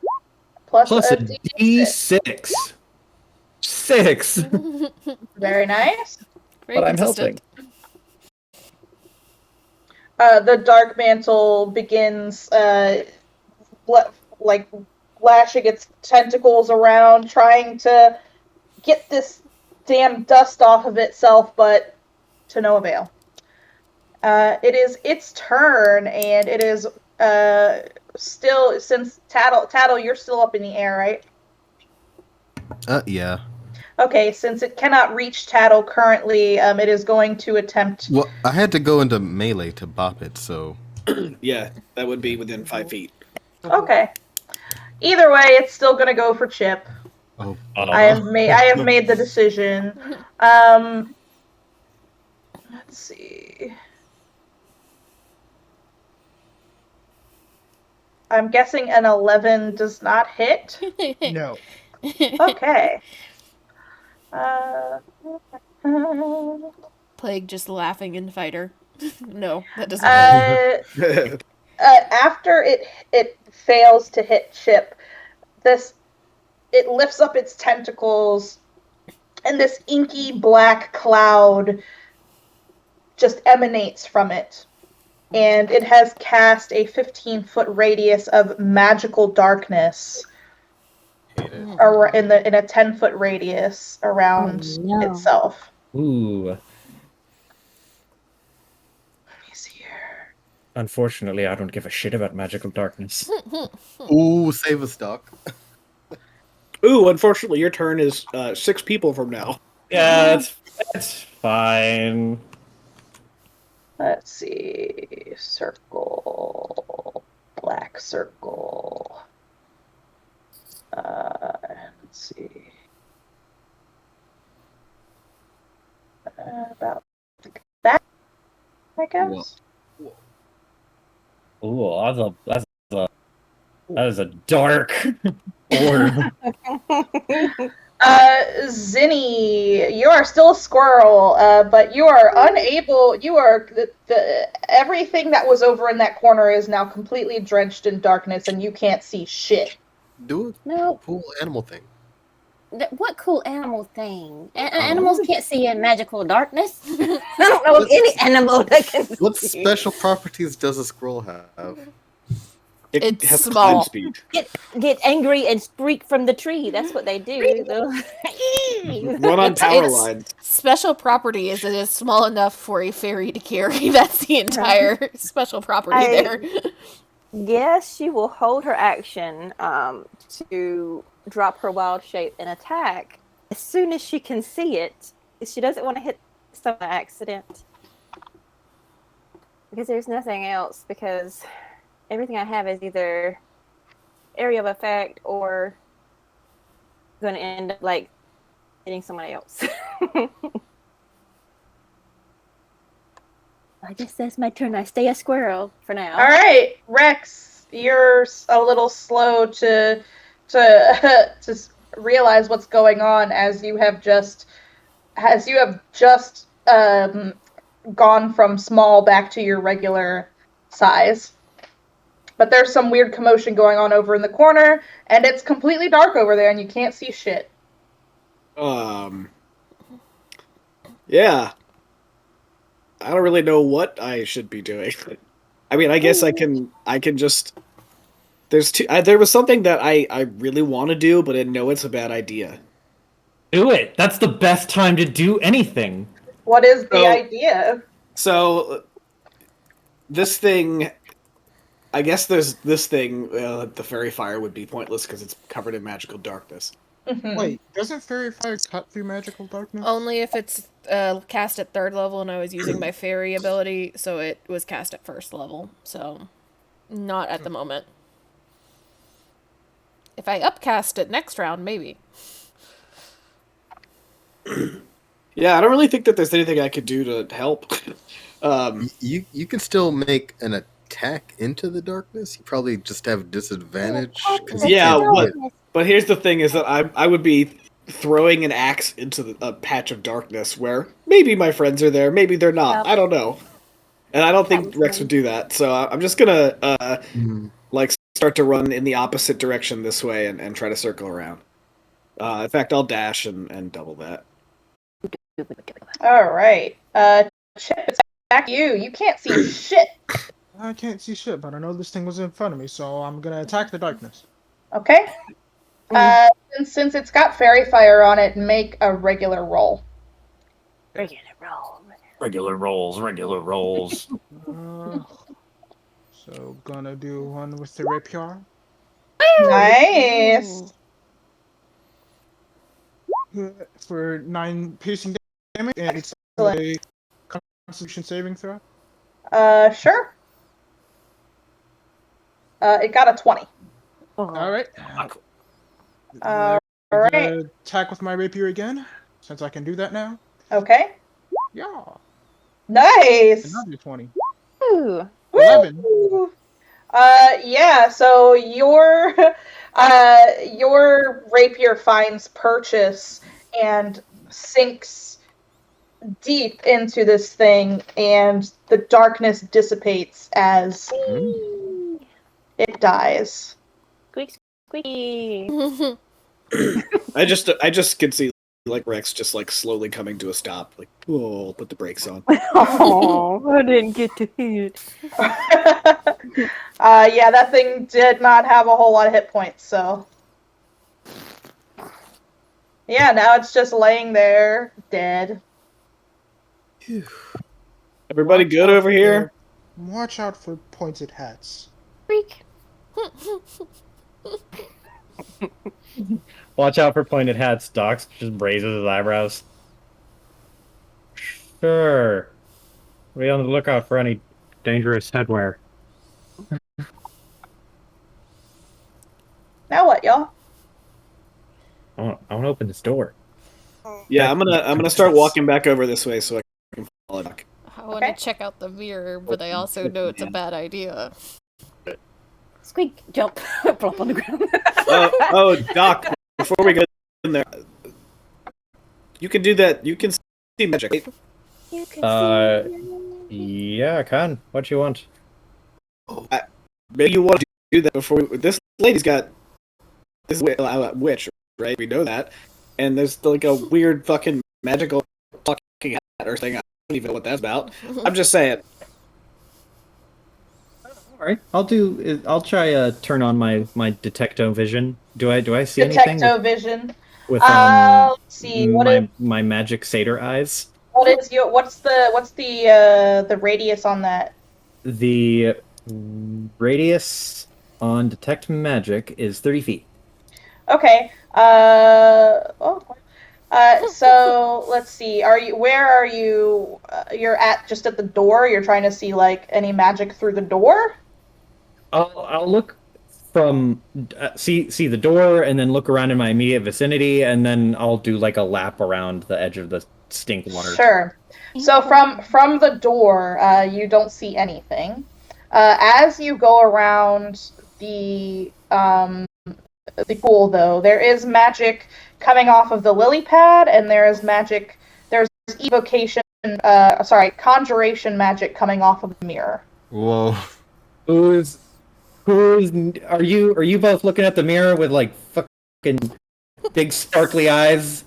Plus
Plus
a
a d6. 6!
Very nice.
Very
But I'm
consistent.
helping.
The dark mantle begins, like, lashing its tentacles around, trying to get this damn dust off of itself, but to no avail. It is its turn, and it is still, since Tattle, you're still up in the air, right?
Yeah.
Okay, since it cannot reach Tattle currently, it is going to attempt.
Well, I had to go into melee to bop it, so.
Yeah, that would be within 5 feet.
Okay. Either way, it's still going to go for Chip.
Oh.
I have made the decision. Let's see. I'm guessing an 11 does not hit.
No.
Okay.
Plague just laughing in fighter. No, that doesn't work.
After it fails to hit Chip, it lifts up its tentacles, and this inky black cloud just emanates from it. And it has cast a 15-foot radius of magical darkness in a 10-foot radius around itself.
Ooh.
Let me see here.
Unfortunately, I don't give a shit about magical darkness.
Ooh, save us, Doc.
Ooh, unfortunately, your turn is 6 people from now.
Yeah, that's fine.
Let's see. Circle. Black circle. Let's see. About that, I guess.
Ooh, that is a dark orb.
Zinni, you are still a squirrel, but you are unable. You are everything that was over in that corner is now completely drenched in darkness, and you can't see shit.
Do a
No.
cool animal thing.
What cool animal thing? Animals can't see in magical darkness. I don't know of any animal that can
What
see.
special properties does a scroll have?
It
It's
has
small.
climb speed.
Get angry and streak from the tree. That's what they do.
Run on power
It's-
lines.
Special property is it is small enough for a fairy to carry. That's the entire special property there.
Yes, she will hold her action to drop her wild shape and attack as soon as she can see it. She doesn't want to hit someone by accident. Because there's nothing else, because everything I have is either area of effect or going to end up like hitting somebody else. I guess that's my turn. I stay a squirrel for now.
All right, Rex, you're a little slow to to realize what's going on as you have just gone from small back to your regular size. But there's some weird commotion going on over in the corner, and it's completely dark over there, and you can't see shit.
Yeah. I don't really know what I should be doing. I mean, I guess I can just. There was something that I really want to do, but I know it's a bad idea.
Do it. That's the best time to do anything.
What is the idea?
So, this thing. I guess there's this thing. The fairy fire would be pointless because it's covered in magical darkness.
Wait, doesn't fairy fire cut through magical darkness?
Only if it's cast at 3rd level, and I was using my fairy ability, so it was cast at 1st level. So, not at the moment. If I upcast it next round, maybe.
Yeah, I don't really think that there's anything I could do to help.
You can still make an attack into the darkness. You probably just have disadvantage. 'Cause you
Yeah,
can't
but here's the thing: is that I would be throwing an axe into a patch of darkness where maybe my friends are there, maybe they're not.
Yep.
I don't know, and I don't think Rex would do that. So I'm just gonna start to run in the opposite direction this way and try to circle around. In fact, I'll dash and double that.
All right, Chip, it's back to you. You can't see shit.
I can't see shit, but I know this thing was in front of me, so I'm gonna attack the darkness.
Okay. And since it's got fairy fire on it, make a regular roll.
Regular roll.
Regular rolls.
So gonna do one with the rapier.
Nice.
For 9 piercing damage, and it's a Constitution saving throw.
Sure. It got a 20.
All right.
All
I'm
right.
gonna attack with my rapier again, since I can do that now.
Okay.
Yeah.
Nice.
Another 20.
Ooh.
11.
Woo! Yeah, so your rapier finds purchase and sinks deep into this thing, and the darkness dissipates as it dies.
Squeak, squeaky.
I just could see like Rex just like slowly coming to a stop. Like, oh, put the brakes on.
Oh, I didn't get to hit.
Yeah, that thing did not have a whole lot of hit points, so. Yeah, now it's just laying there, dead.
Everybody good over here?
Watch out for pointed hats.
Freak.
Watch out for pointed hats. Dox just raises his eyebrows. Sure. Be on the lookout for any dangerous headwear.
Now what, y'all?
I want to open this door.
Yeah, I'm gonna start walking back over this way so I can follow back.
I want to check out the mirror, but I also know it's a bad idea.
Squeak. Jump. Plop on the ground.
Oh, Doc, before we get in there, you can do that. You can see magic. Right?
You can
Yeah, I can. What you want?
Maybe you want to do that before this lady's got this witch, right? We know that, and there's like a weird fucking magical talking hat or thing. I don't even know what that's about. I'm just saying.
All right, I'll try turn on my detecto vision. Do I see anything
Detecto vision.
with
Let's see.
my magic satyr eyes?
What's the radius on that?
The radius on detect magic is 30 feet.
Okay. So let's see. Where are you? You're just at the door. You're trying to see like any magic through the door.
I'll look from see the door and then look around in my immediate vicinity, and then I'll do like a lap around the edge of the stink water.
Sure. So from the door, you don't see anything. As you go around the pool, though, there is magic coming off of the lily pad, and there's conjuration magic coming off of the mirror.
Whoa.
Who's are you both looking at the mirror with like fucking big sparkly eyes?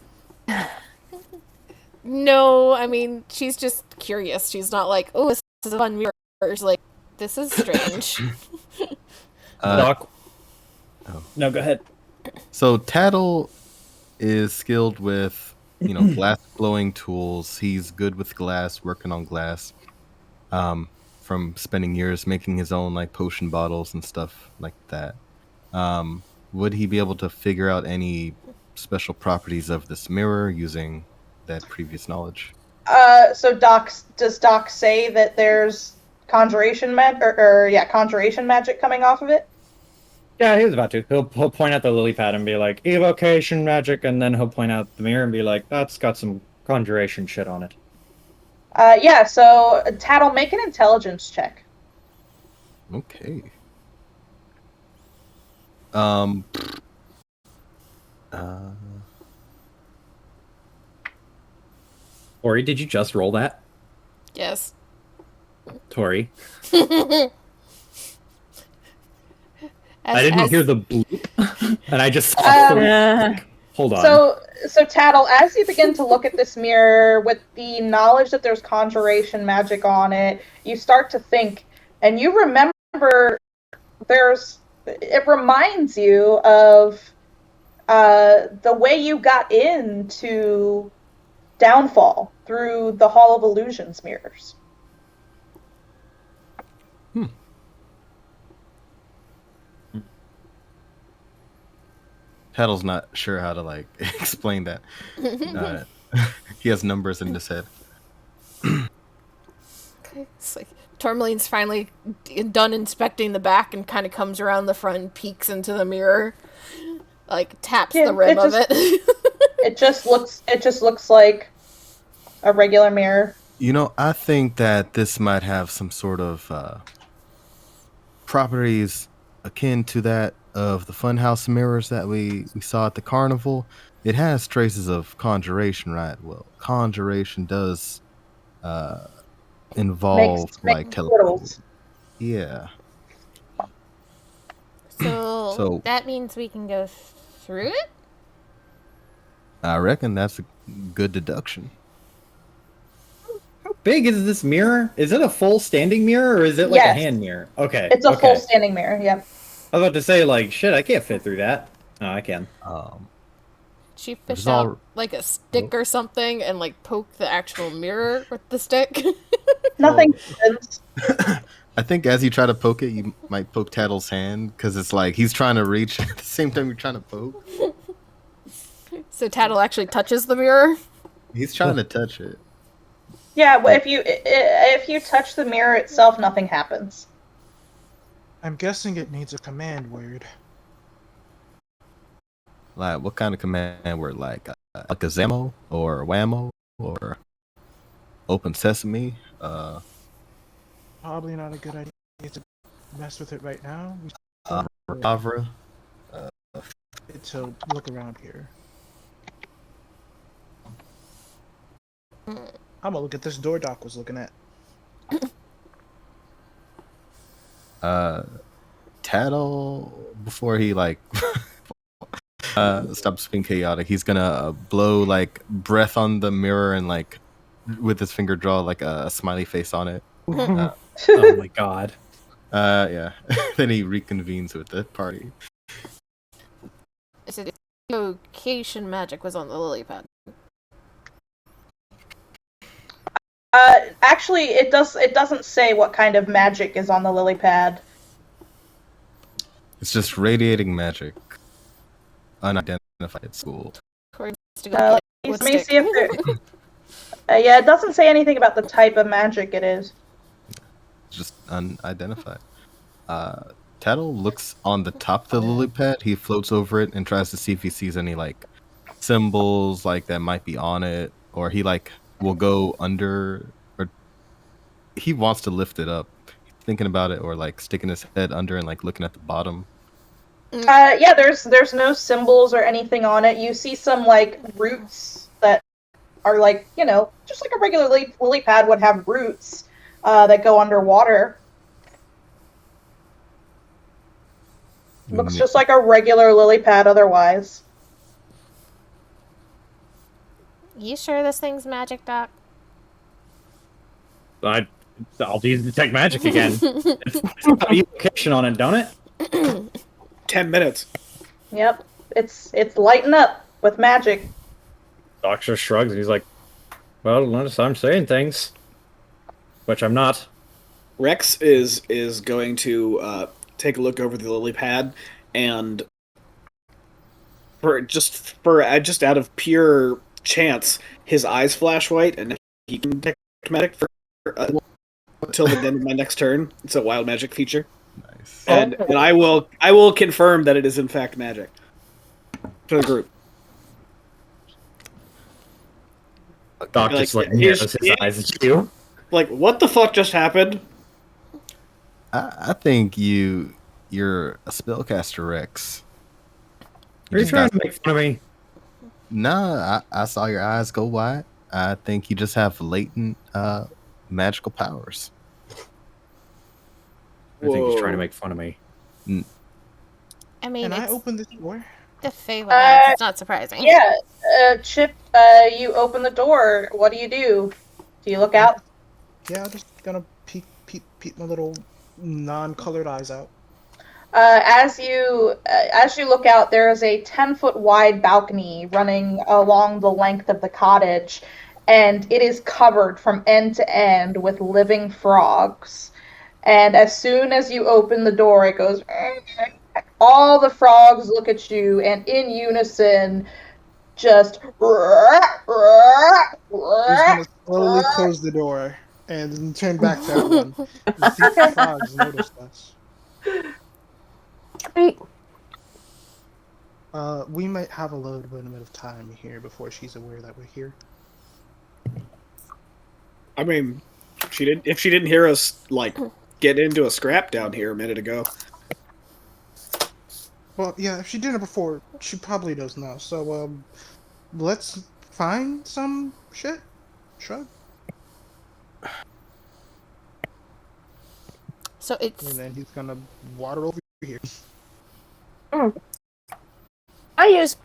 No, I mean, she's just curious. She's not like, oh, this is a fun mirror. She's like, this is strange.
Doc.
Oh.
No, go ahead.
So Tattle is skilled with, glass blowing tools. He's good with glass, working on glass. From spending years making his own like potion bottles and stuff like that. Would he be able to figure out any special properties of this mirror using that previous knowledge?
So does Doc say that there's conjuration conjuration magic coming off of it?
Yeah, he was about to. He'll point out the lily pad and be like, evocation magic, and then he'll point out the mirror and be like, that's got some conjuration shit on it.
Yeah, so Tattle, make an intelligence check.
Okay.
Tori, did you just roll that?
Yes.
Tori. I didn't hear the bloop, and I just saw hold on.
So Tattle, as you begin to look at this mirror with the knowledge that there's conjuration magic on it, you start to think, and you remember it reminds you of the way you got into Downfall through the Hall of Illusions mirrors.
Tattle's not sure how to like explain that. He has numbers in his head.
Okay. It's like Tourmaline's finally done inspecting the back and kind of comes around the front and peeks into the mirror, like taps the rim of it.
It just looks like a regular mirror.
I think that this might have some sort of properties akin to that of the funhouse mirrors that we saw at the carnival. It has traces of conjuration, right? Well, conjuration does involve like teleporting. Yeah.
So that means we can go through it?
I reckon that's a good deduction.
How big is this mirror? Is it a full standing mirror, or is it like a hand mirror? Okay.
It's a full standing mirror, yeah.
I was about to say, like, shit, I can't fit through that. No, I can.
She fish out like a stick or something and like poke the actual mirror with the stick.
Nothing happens.
I think as you try to poke it, you might poke Tattle's hand because it's like he's trying to reach at the same time you're trying to poke.
So Tattle actually touches the mirror?
He's trying to touch it.
Yeah, but if you touch the mirror itself, nothing happens.
I'm guessing it needs a command word.
Like, what kind of command word? Like a Zammo or Whammo or Open Sesame?
Probably not a good idea to mess with it right now.
Avra.
To look around here. I'm gonna look at this door Doc was looking at.
Tattle, before he like stops being chaotic, he's gonna blow like breath on the mirror and like with his finger draw like a smiley face on it.
Oh my god.
Yeah. Then he reconvenes with the party.
So the evocation magic was on the lily pad.
Actually, it doesn't say what kind of magic is on the lily pad.
It's just radiating magic. Unidentified school.
Let me see if there... yeah, it doesn't say anything about the type of magic it is.
It's just unidentified. Tattle looks on the top of the lily pad. He floats over it and tries to see if he sees any like symbols like that might be on it, or he like will go under, or he wants to lift it up. He's thinking about it, or like sticking his head under and like looking at the bottom.
Yeah, there's no symbols or anything on it. You see some like roots that are like, just like a regular lily pad would have roots that go underwater. Looks just like a regular lily pad otherwise.
You sure this thing's magic, Doc?
I'll use detect magic again. It's got evocation on it, don't it?
10 minutes.
Yep, it's lighting up with magic.
Doctor shrugs and he's like, "Well, notice I'm saying things, which I'm not."
Rex is going to take a look over the lily pad, and for just out of pure chance, his eyes flash white, and he can detect magic for until the end of my next turn. It's a wild magic feature.
Nice.
And I will confirm that it is in fact magic to the group.
Doc just like narrows his eyes at you.
Like, what the fuck just happened?
I think you're a spellcaster, Rex.
Are you trying to make fun of me?
Nah, I saw your eyes go wide. I think you just have latent magical powers.
I think he's trying to make fun of me.
I mean,
Can I
it's
open this door?
the Feywild. It's not surprising.
Yeah, Chip, you open the door. What do? Do you look out?
Yeah, I'm just gonna peek my little non-colored eyes out.
As you look out, there is a 10-foot wide balcony running along the length of the cottage, and it is covered from end to end with living frogs. And as soon as you open the door, it goes. All the frogs look at you, and in unison, just.
He's gonna slowly close the door and turn back to everyone. I think the frogs noticed us. We might have a little bit of time here before she's aware that we're here.
I mean, if she didn't hear us like get into a scrap down here a minute ago.
Well, yeah, if she did it before, she probably knows now. So, let's find some shit. Shrug.
So it's.
And then he's gonna water over here.
I use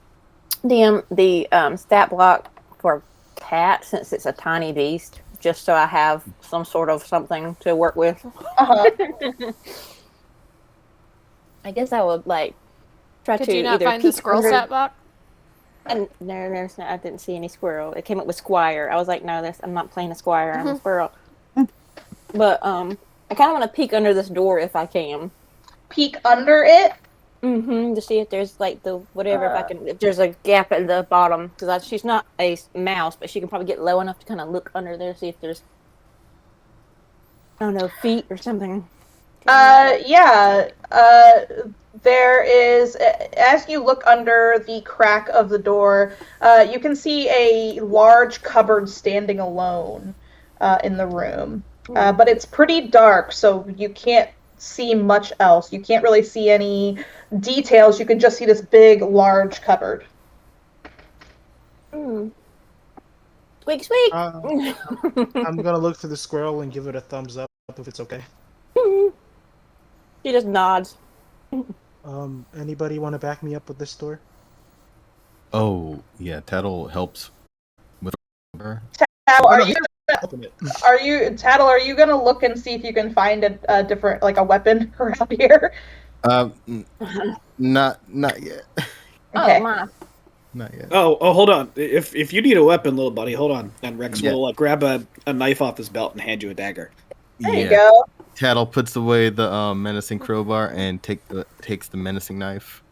the stat block for cat since it's a tiny beast, just so I have some sort of something to work with. I guess I would try
Could
to
you not
either
find the
peek
squirrel
under-
stat block?
And there's not, I didn't see any squirrel. It came up with squire. I was like, no, I'm not playing a squire. I'm a squirrel. But I kind of want to peek under this door if I can.
Peek under it.
To see if there's if there's a gap at the bottom, because she's not a mouse, but she can probably get low enough to kind of look under there, see if there's, I don't know, feet or something.
Yeah. There is, as you look under the crack of the door, you can see a large cupboard standing alone in the room. But it's pretty dark, so you can't see much else. You can't really see any details. You can just see this big, large cupboard.
Squeak, squeak!
I'm gonna look to the squirrel and give it a thumbs up if it's okay.
She just nods.
Anybody want to back me up with this door?
Oh, yeah, Tattle helps with her.
Tattle, are
Open
you gonna look and see if you can find a different, like a weapon around here?
Not yet.
Okay.
Oh, my.
Not yet.
Oh, hold on. If you need a weapon, little buddy, hold on. And Rex will grab a knife off his belt and hand you a dagger.
There you go.
Tattle puts away the menacing crowbar and takes the menacing knife.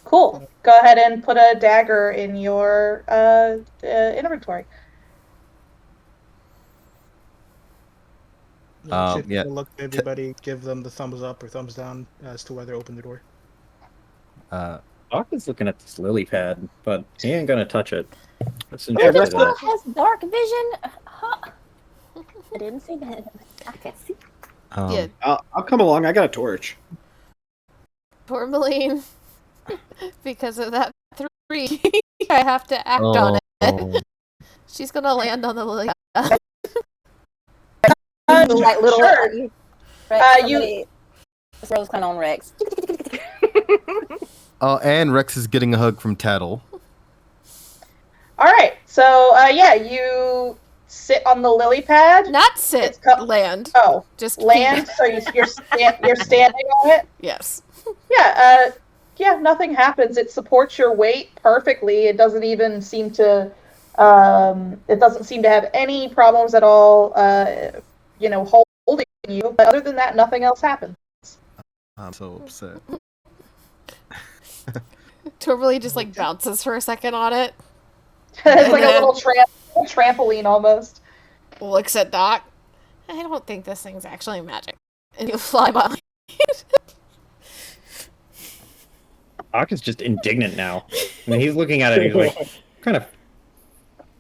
Cool. Go ahead and put a dagger in your inventory.
Chip,
Yeah.
look at everybody, give them the thumbs up or thumbs down as to whether open the door.
Doc is looking at this lily pad, but he ain't gonna touch it. That's
Who
interesting.
the fuck has dark vision? Huh? I didn't see that. I can't see.
Yeah,
I'll come along. I got a torch.
Tourmaline. Because of that 3, I have to act on it. She's gonna land on the lily.
Like little.
Sure.
Rex,
You-
Rose kind on Rex.
Oh, and Rex is getting a hug from Tattle.
All right. So yeah, you sit on the lily pad.
Not sit,
It's co-
land.
Oh,
Just
land. So you're standing on it.
Yes.
Yeah. Yeah. Nothing happens. It supports your weight perfectly. It doesn't even seem to. It doesn't seem to have any problems at all. Holding you. But other than that, nothing else happens.
I'm so upset.
Tourmaline just like bounces for a second on it.
It's like a little trampoline almost.
Looks at Doc. I don't think this thing's actually magic. And you fly by.
Doc is just indignant now. I mean, he's looking at it. He's like, "What kind of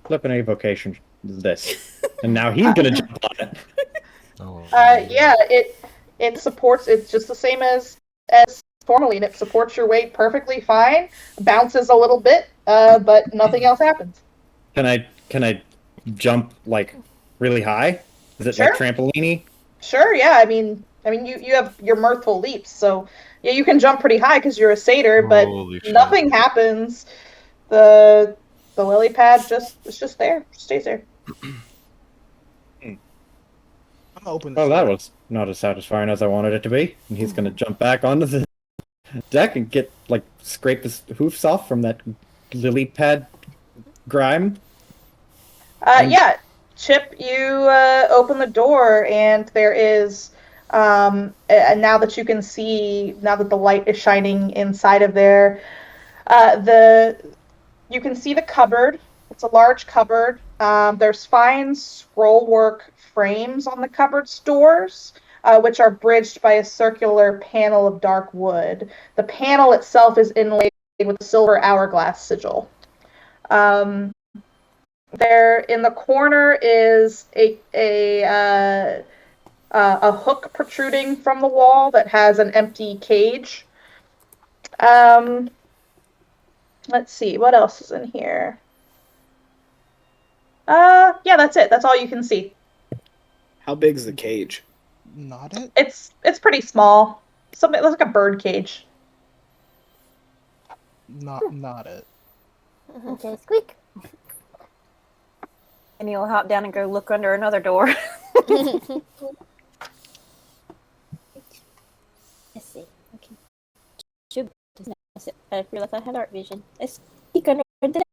flipping evocation is this?" And now he's gonna jump on it.
Yeah, it supports. It's just the same as tourmaline. It supports your weight perfectly fine. Bounces a little bit, but nothing else happens.
Can I jump like really high? Is it
Sure.
like trampoline-y?
Sure. Yeah. I mean, you have your mirthful leaps, so yeah, you can jump pretty high because you're a satyr, but
Holy shit.
nothing happens. The lily pad it's just there, stays there.
I'm gonna open this.
Oh, that was not as satisfying as I wanted it to be. And he's gonna jump back onto the deck and get scrape his hoofs off from that lily pad grime.
Yeah, Chip, you open the door, and there is, and now that you can see, now that the light is shining inside of there, you can see the cupboard. It's a large cupboard. There's fine scrollwork frames on the cupboard's doors, which are bridged by a circular panel of dark wood. The panel itself is inlaid with a silver hourglass sigil. There in the corner is a hook protruding from the wall that has an empty cage. Let's see, what else is in here? Yeah, that's it. That's all you can see.
How big's the cage?
Not it.
It's pretty small. Something it looks like a bird cage.
Not it.
Okay, squeak. And he'll hop down and go look under another door. Let's see. Okay. Should I realize I had art vision. Let's peek under the desk.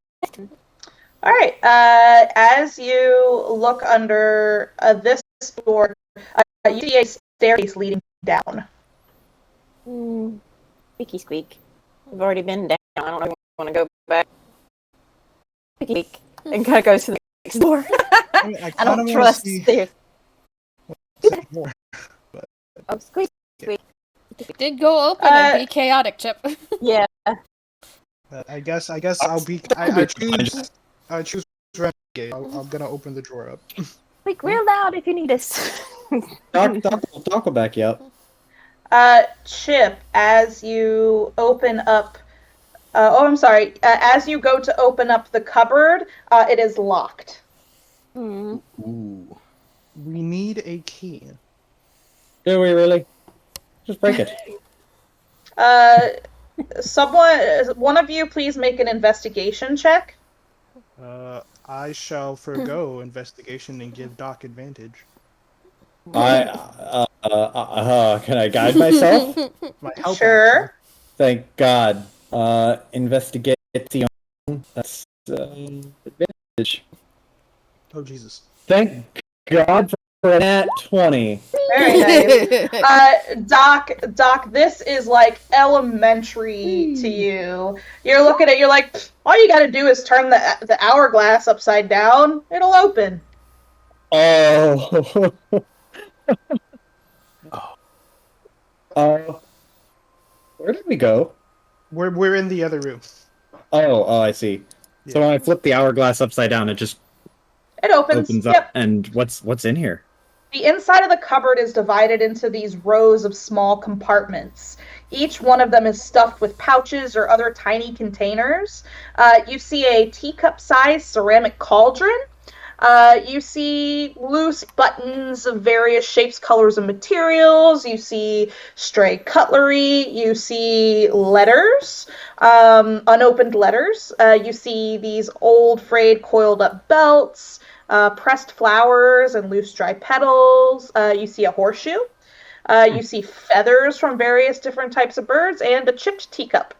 All right. As you look under this door, you see a staircase leading down.
Squeaky squeak. We've already been down. I don't know if I want to go back. Squeaky squeak. And kind of goes to the next door.
I
I don't trust stairs.
more.
Oh, squeak squeak.
It did go open and be chaotic, Chip.
Yeah.
I guess I'll be. I choose renegade. I'm gonna open the drawer up.
Squeak real loud if you need us.
Doc will back you up.
Chip, as you open up. I'm sorry. As you go to open up the cupboard, it is locked.
Ooh.
We need a key.
Do we really? Just break it.
One of you, please make an investigation check.
I shall forgo investigation and give Doc advantage.
Can I guide myself?
My help
Sure.
action.
Thank God. Investigation. That's advantage.
Oh Jesus.
Thank God for that 20.
Very nice. Doc, this is like elementary to you. You're looking at, you're like, all you gotta do is turn the hourglass upside down. It'll open.
Oh, Uh, where did we go?
We're in the other room.
Oh, I see. So
Yeah.
when I flip the hourglass upside down, it just
It opens.
opens up.
Yep.
And what's in here?
The inside of the cupboard is divided into these rows of small compartments. Each one of them is stuffed with pouches or other tiny containers. You see a teacup-sized ceramic cauldron. You see loose buttons of various shapes, colors, and materials. You see stray cutlery. You see letters, unopened letters. You see these old, frayed, coiled up belts, pressed flowers and loose dry petals. You see a horseshoe. You see feathers from various different types of birds and a chipped teacup.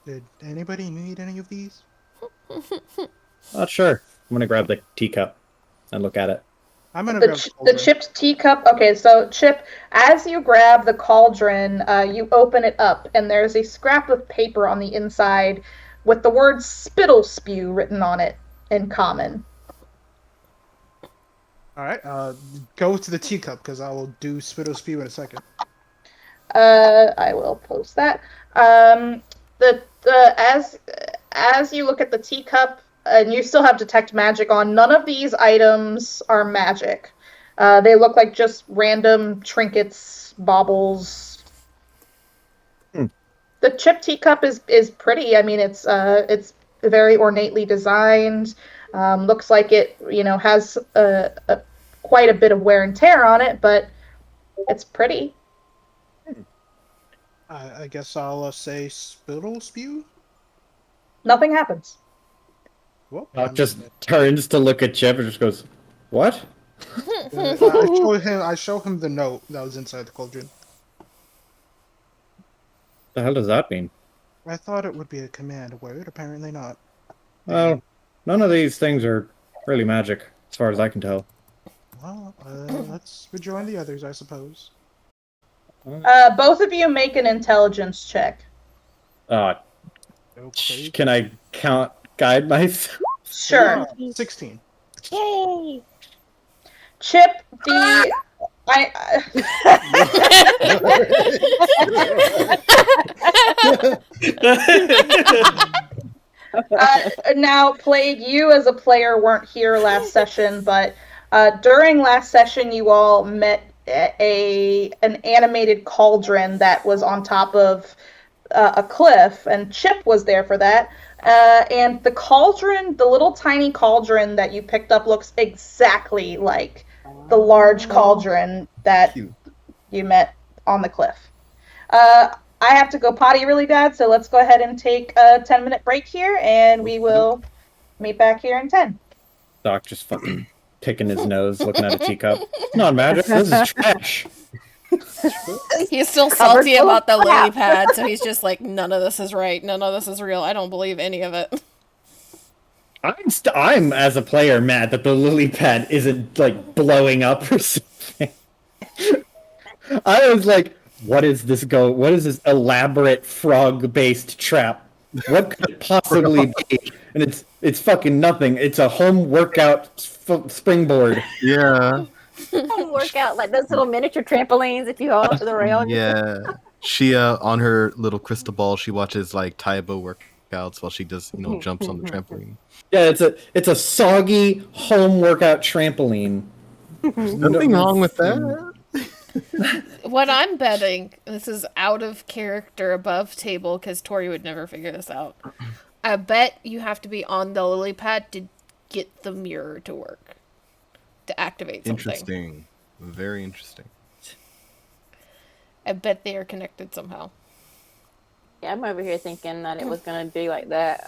Did anybody need any of these?
Not sure. I'm gonna grab the teacup and look at it.
I'm gonna grab
The chipped teacup. Okay, so Chip, as you grab the cauldron, you open it up, and there's a scrap of paper on the inside with the word "spittle spew" written on it in common.
All right. Go to the teacup because I will do spittle spew in a second.
I will post that. As you look at the teacup, and you still have detect magic on, none of these items are magic. They look like just random trinkets, baubles. The chip teacup is pretty. I mean, it's very ornately designed. Looks like it has quite a bit of wear and tear on it, but it's pretty.
I guess I'll say spittle spew.
Nothing happens.
Well,
Doc just turns to look at Chip and just goes, "What?"
I show him the note that was inside the cauldron.
The hell does that mean?
I thought it would be a command word. Apparently not.
Well, none of these things are really magic, as far as I can tell.
Well, let's rejoin the others, I suppose.
Both of you make an intelligence check.
Okay.
Can I guide myself?
Sure.
16.
Yay!
Chip, now, Plague, you as a player weren't here last session, but during last session you all met an animated cauldron that was on top of a cliff, and Chip was there for that. And the cauldron, the little tiny cauldron that you picked up, looks exactly like the large cauldron that you met on the cliff. I have to go potty really bad, so let's go ahead and take a 10-minute break here, and we will meet back here in 10.
Doc just fucking picking his nose, looking at a teacup. It's not magic. This is trash.
He's still salty about the lily pad, so he's just like, none of this is right. None of this is real. I don't believe any of it.
I'm as a player mad that the lily pad isn't like blowing up or something. I was like, what is this elaborate frog-based trap? What could it possibly be? And it's fucking nothing. It's a home workout springboard.
Yeah.
Workout like those little miniature trampolines if you hold onto the rail.
Yeah. She on her little crystal ball, she watches like Taibo workouts while she does, jumps on the trampoline.
Yeah, it's a soggy home workout trampoline.
There's nothing wrong with that.
What I'm betting, this is out of character above table because Tori would never figure this out. I bet you have to be on the lily pad to get the mirror to work, to activate something.
Interesting. Very interesting.
I bet they are connected somehow.
Yeah, I'm over here thinking that it was gonna be like that,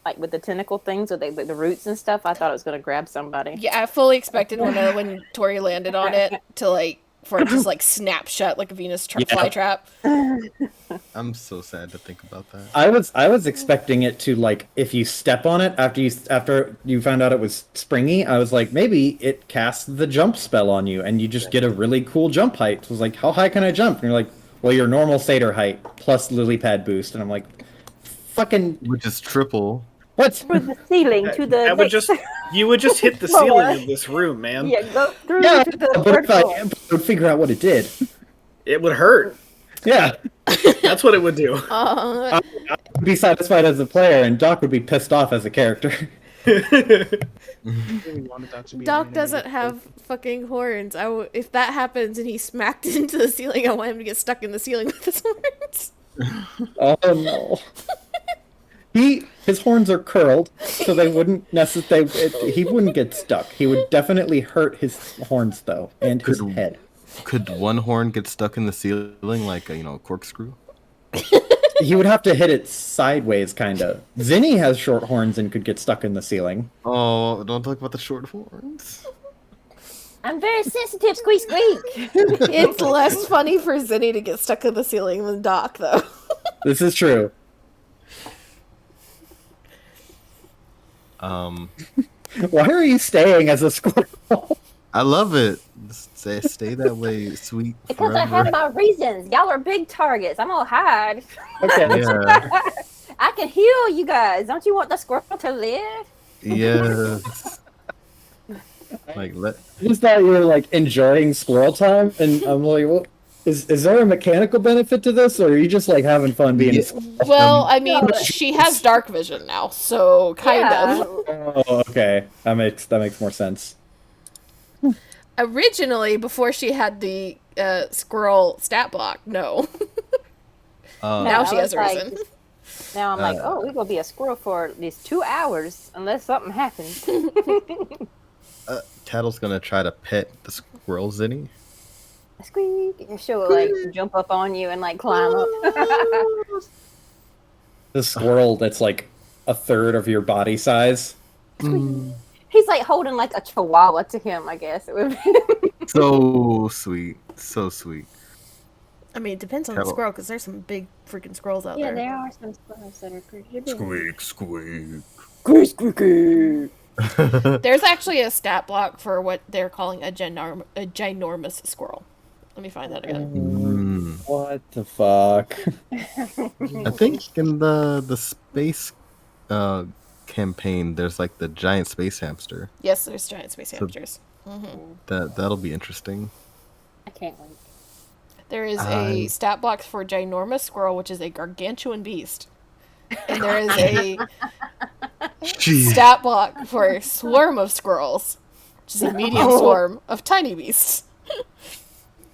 like with the tentacle things or the roots and stuff. I thought it was gonna grab somebody.
Yeah, I fully expected when Tori landed on it to for it to just snap shut like a Venus fly trap.
I'm so sad to think about that.
I was expecting it to if you step on it after you found out it was springy, I was like, maybe it casts the jump spell on you and you just get a really cool jump height. So I was like, how high can I jump? And you're like, well, your normal satyr height plus lily pad boost. And I'm like, fucking,
which is triple.
What?
Through the ceiling to the
That would
next.
you would just hit the
Floor.
ceiling of this room, man.
Yeah, go through
Yeah,
to the
but
third
if I
floor.
would figure out what it did.
It would hurt.
Yeah,
That's what it would do.
I would be satisfied as a player, and Doc would be pissed off as a character.
Really wanted that to be an
Doc
animated
doesn't have fucking horns. If that happens and he smacked into the ceiling, I want him to get stuck in the ceiling with his horns.
Oh no. His horns are curled, so they wouldn't necessarily. He wouldn't get stuck. He would definitely hurt his horns though, and his head.
Could one horn get stuck in the ceiling like a corkscrew?
He would have to hit it sideways, kind of. Zinni has short horns and could get stuck in the ceiling.
Oh, don't talk about the short horns.
I'm very sensitive, squeak squeak.
It's less funny for Zinni to get stuck in the ceiling than Doc, though.
This is true. Why are you staying as a squirrel?
I love it. Stay that way, sweet.
Because I have my reasons. Y'all are big targets. I'm gonna hide.
Okay.
Yeah.
I can heal you guys. Don't you want the squirrel to live?
Yes. Like
I just thought you were like enjoying squirrel time, and I'm like, well, is there a mechanical benefit to this, or are you just like having fun being a squirrel?
Well, I mean, she has dark vision now, so kind
Yeah.
of.
Oh, okay. That makes more sense.
Originally, before she had the squirrel stat block, no. Now she
I
has
was
a
like-
reason.
Now I'm like, oh, we're gonna be a squirrel for at least 2 hours unless something happens.
Tattle's gonna try to pet the squirrel Zinni.
Squeak. And she'll like jump up on you and like climb up.
The squirrel that's like a third of your body size.
He's like holding like a chihuahua to him, I guess it would be.
So sweet. So sweet.
I mean, it depends on the
Kettle.
squirrel, because there's some big freaking squirrels out
Yeah,
there.
there are some squirrels that are pretty big.
Squeak.
There's actually a stat block for what they're calling a ginormous squirrel. Let me find that again.
What the fuck?
I think in the space campaign, there's like the giant space hamster.
Yes, there's giant space hamsters.
That'll be interesting.
I can't wait.
There is a stat block for ginormous squirrel, which is a gargantuan beast. And there is a stat block for a swarm of squirrels, which is a medium swarm of tiny beasts.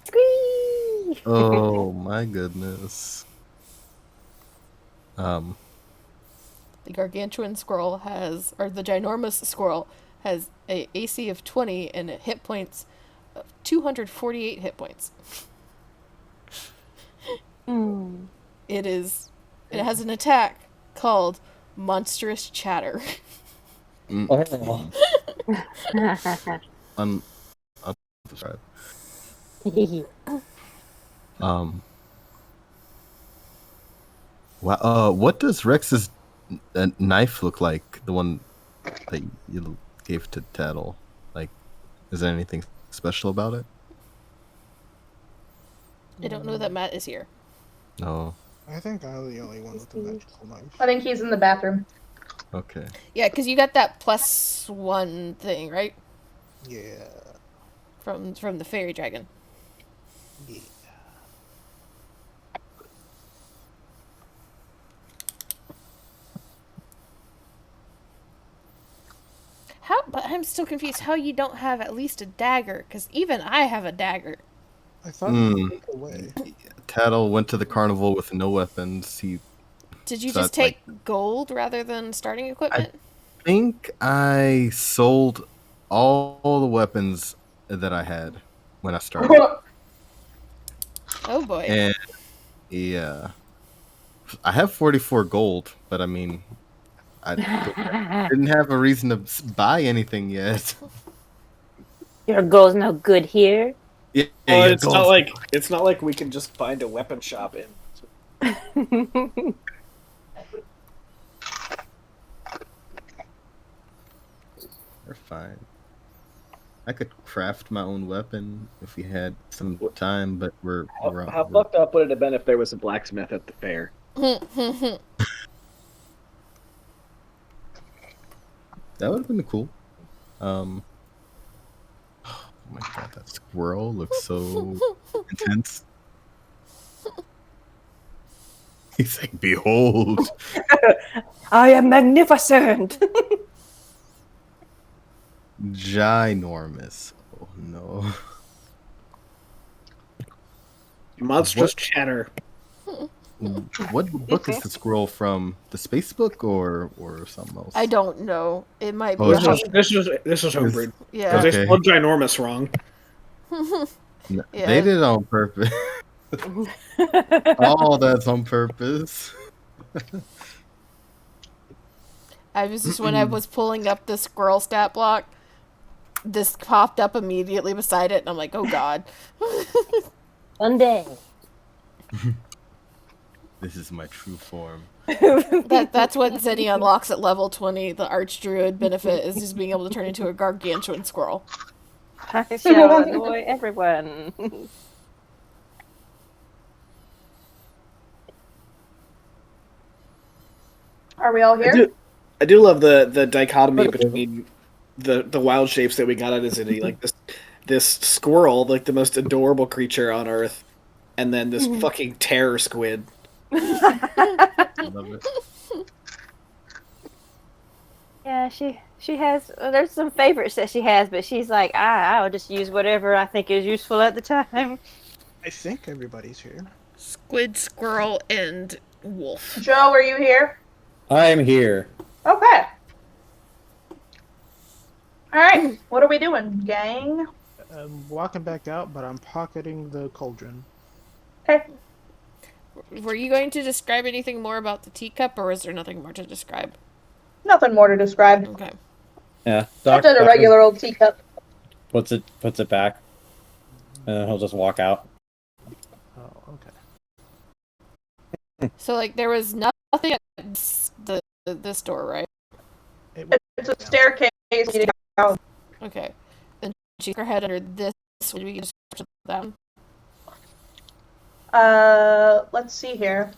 Squeak!
Oh my goodness.
The gargantuan squirrel the ginormous squirrel has a AC of 20 and hit points of 248 hit points. It has an attack called Monstrous Chatter.
Oh.
Describe. Wow. What does Rex's knife look like? The one that you gave to Tattle. Like, is there anything special about it?
I don't know that Matt is here.
No.
I think I'm the only one with the magical knife.
I think he's in the bathroom.
Okay.
Yeah, because you got that +1 thing, right?
Yeah.
From the fairy dragon.
Yeah.
But I'm still confused how you don't have at least a dagger, because even I have a dagger.
I thought you took away.
Tattle went to the carnival with no weapons.
Did you
So
just
that's like-
take gold rather than starting equipment?
think I sold all the weapons that I had when I started.
Oh boy.
And yeah, I have 44 gold, but I mean, I didn't have a reason to buy anything yet.
Your gold's no good here.
Yeah,
Well,
your
it's
gold's-
not like we can just find a weapon shop in.
We're fine. I could craft my own weapon if we had some time, but
How fucked up would it have been if there was a blacksmith at the fair?
That would have been cool. Oh my god, that squirrel looks so intense. He's like, behold.
I am magnificent.
Ginormous. Oh no.
Monstrous chatter.
What book is the scroll from? The space book or something else?
I don't know. It might be.
Oh,
a
it's
hum-
just-
This is homebrewed.
yeah.
Because they
Okay.
spelled ginormous wrong.
No,
Yeah.
They did it on purpose. All that's on purpose.
I was just when I was pulling up the squirrel stat block, this popped up immediately beside it, and I'm like, oh god.
One day.
This is my true form.
That's what Zenny unlocks at level 20. The Archdruid benefit is just being able to turn into a gargantuan squirrel.
I shall annoy everyone.
Are we all here?
I do love the dichotomy between the wild shapes that we got out of Zinni, like this squirrel, like the most adorable creature on Earth, and then this fucking terror squid.
Love it.
Yeah, she has. There's some favorites that she has, but she's like, I'll just use whatever I think is useful at the time.
I think everybody's here.
Squid, squirrel, and wolf.
Joe, are you here?
I'm here.
Okay. Alright, what are we doing, gang?
I'm walking back out, but I'm pocketing the cauldron.
Okay.
Were you going to describe anything more about the teacup, or is there nothing more to describe?
Nothing more to describe.
Okay.
Yeah.
Just a regular old teacup.
puts it back, and then he'll just walk out.
Oh, okay.
So, like, there was nothing at this door, right?
It's a staircase leading out.
Okay. Then she her head under this. Would we just that one?
Let's see here.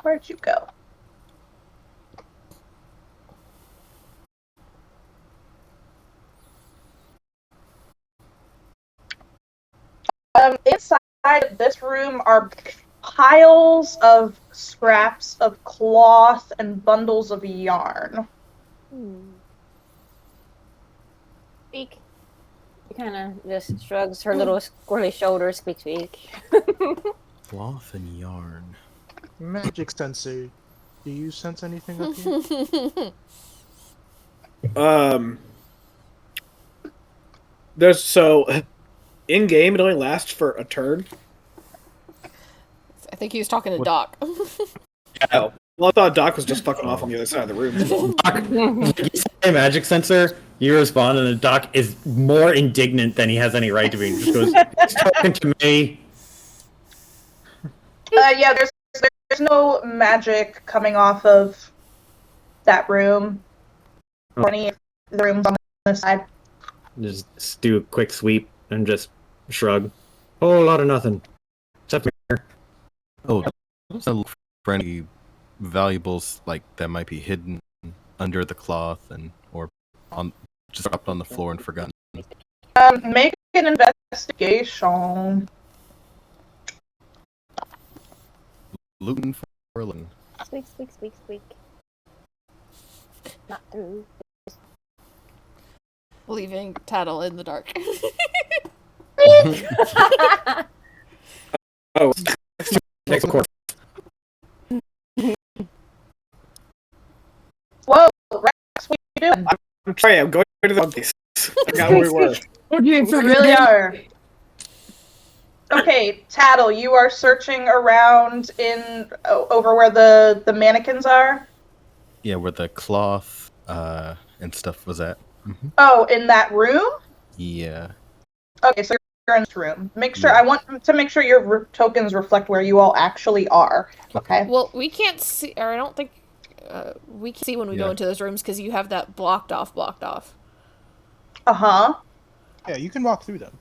Where'd you go? Inside of this room are piles of scraps of cloth and bundles of yarn.
Speak. She kind of just shrugs her little squirrely shoulders. Squeak, squeak.
Cloth and yarn.
Magic sensor. Do you sense anything up here?
There's so in game it only lasts for a turn.
I think he was talking to Doc.
Oh. Well, I thought Doc was just fucking off on the other side of the room.
Doc, you say magic sensor, you respond, and the Doc is more indignant than he has any right to be. He just goes, "He's talking to me."
Yeah, there's no magic coming off of that room. Or any of the rooms on this side.
Just do a quick sweep and just shrug. Whole lot of nothing. Except here.
Oh, I look for any valuables like that might be hidden under the cloth or on just dropped on the floor and forgotten.
Make an investigation.
Looting for Berlin.
Squeak, squeak, squeak, squeak. Not through.
Leaving Tattle in the dark.
Oh,
Next course.
Whoa, Rex, what are you doing?
I'm sorry, I'm going to the place. I got where we were.
You really are. Okay, Tattle, you are searching around over where the mannequins are?
Yeah, where the cloth and stuff was at. Mm-hmm.
Oh, in that room?
Yeah.
Okay, so you're in this room. I want to make sure your tokens reflect where you all actually are. Okay.
Well, we can't see, or I don't think we can see when we go into those rooms because you have that blocked off.
Uh-huh.
Yeah, you can walk through them.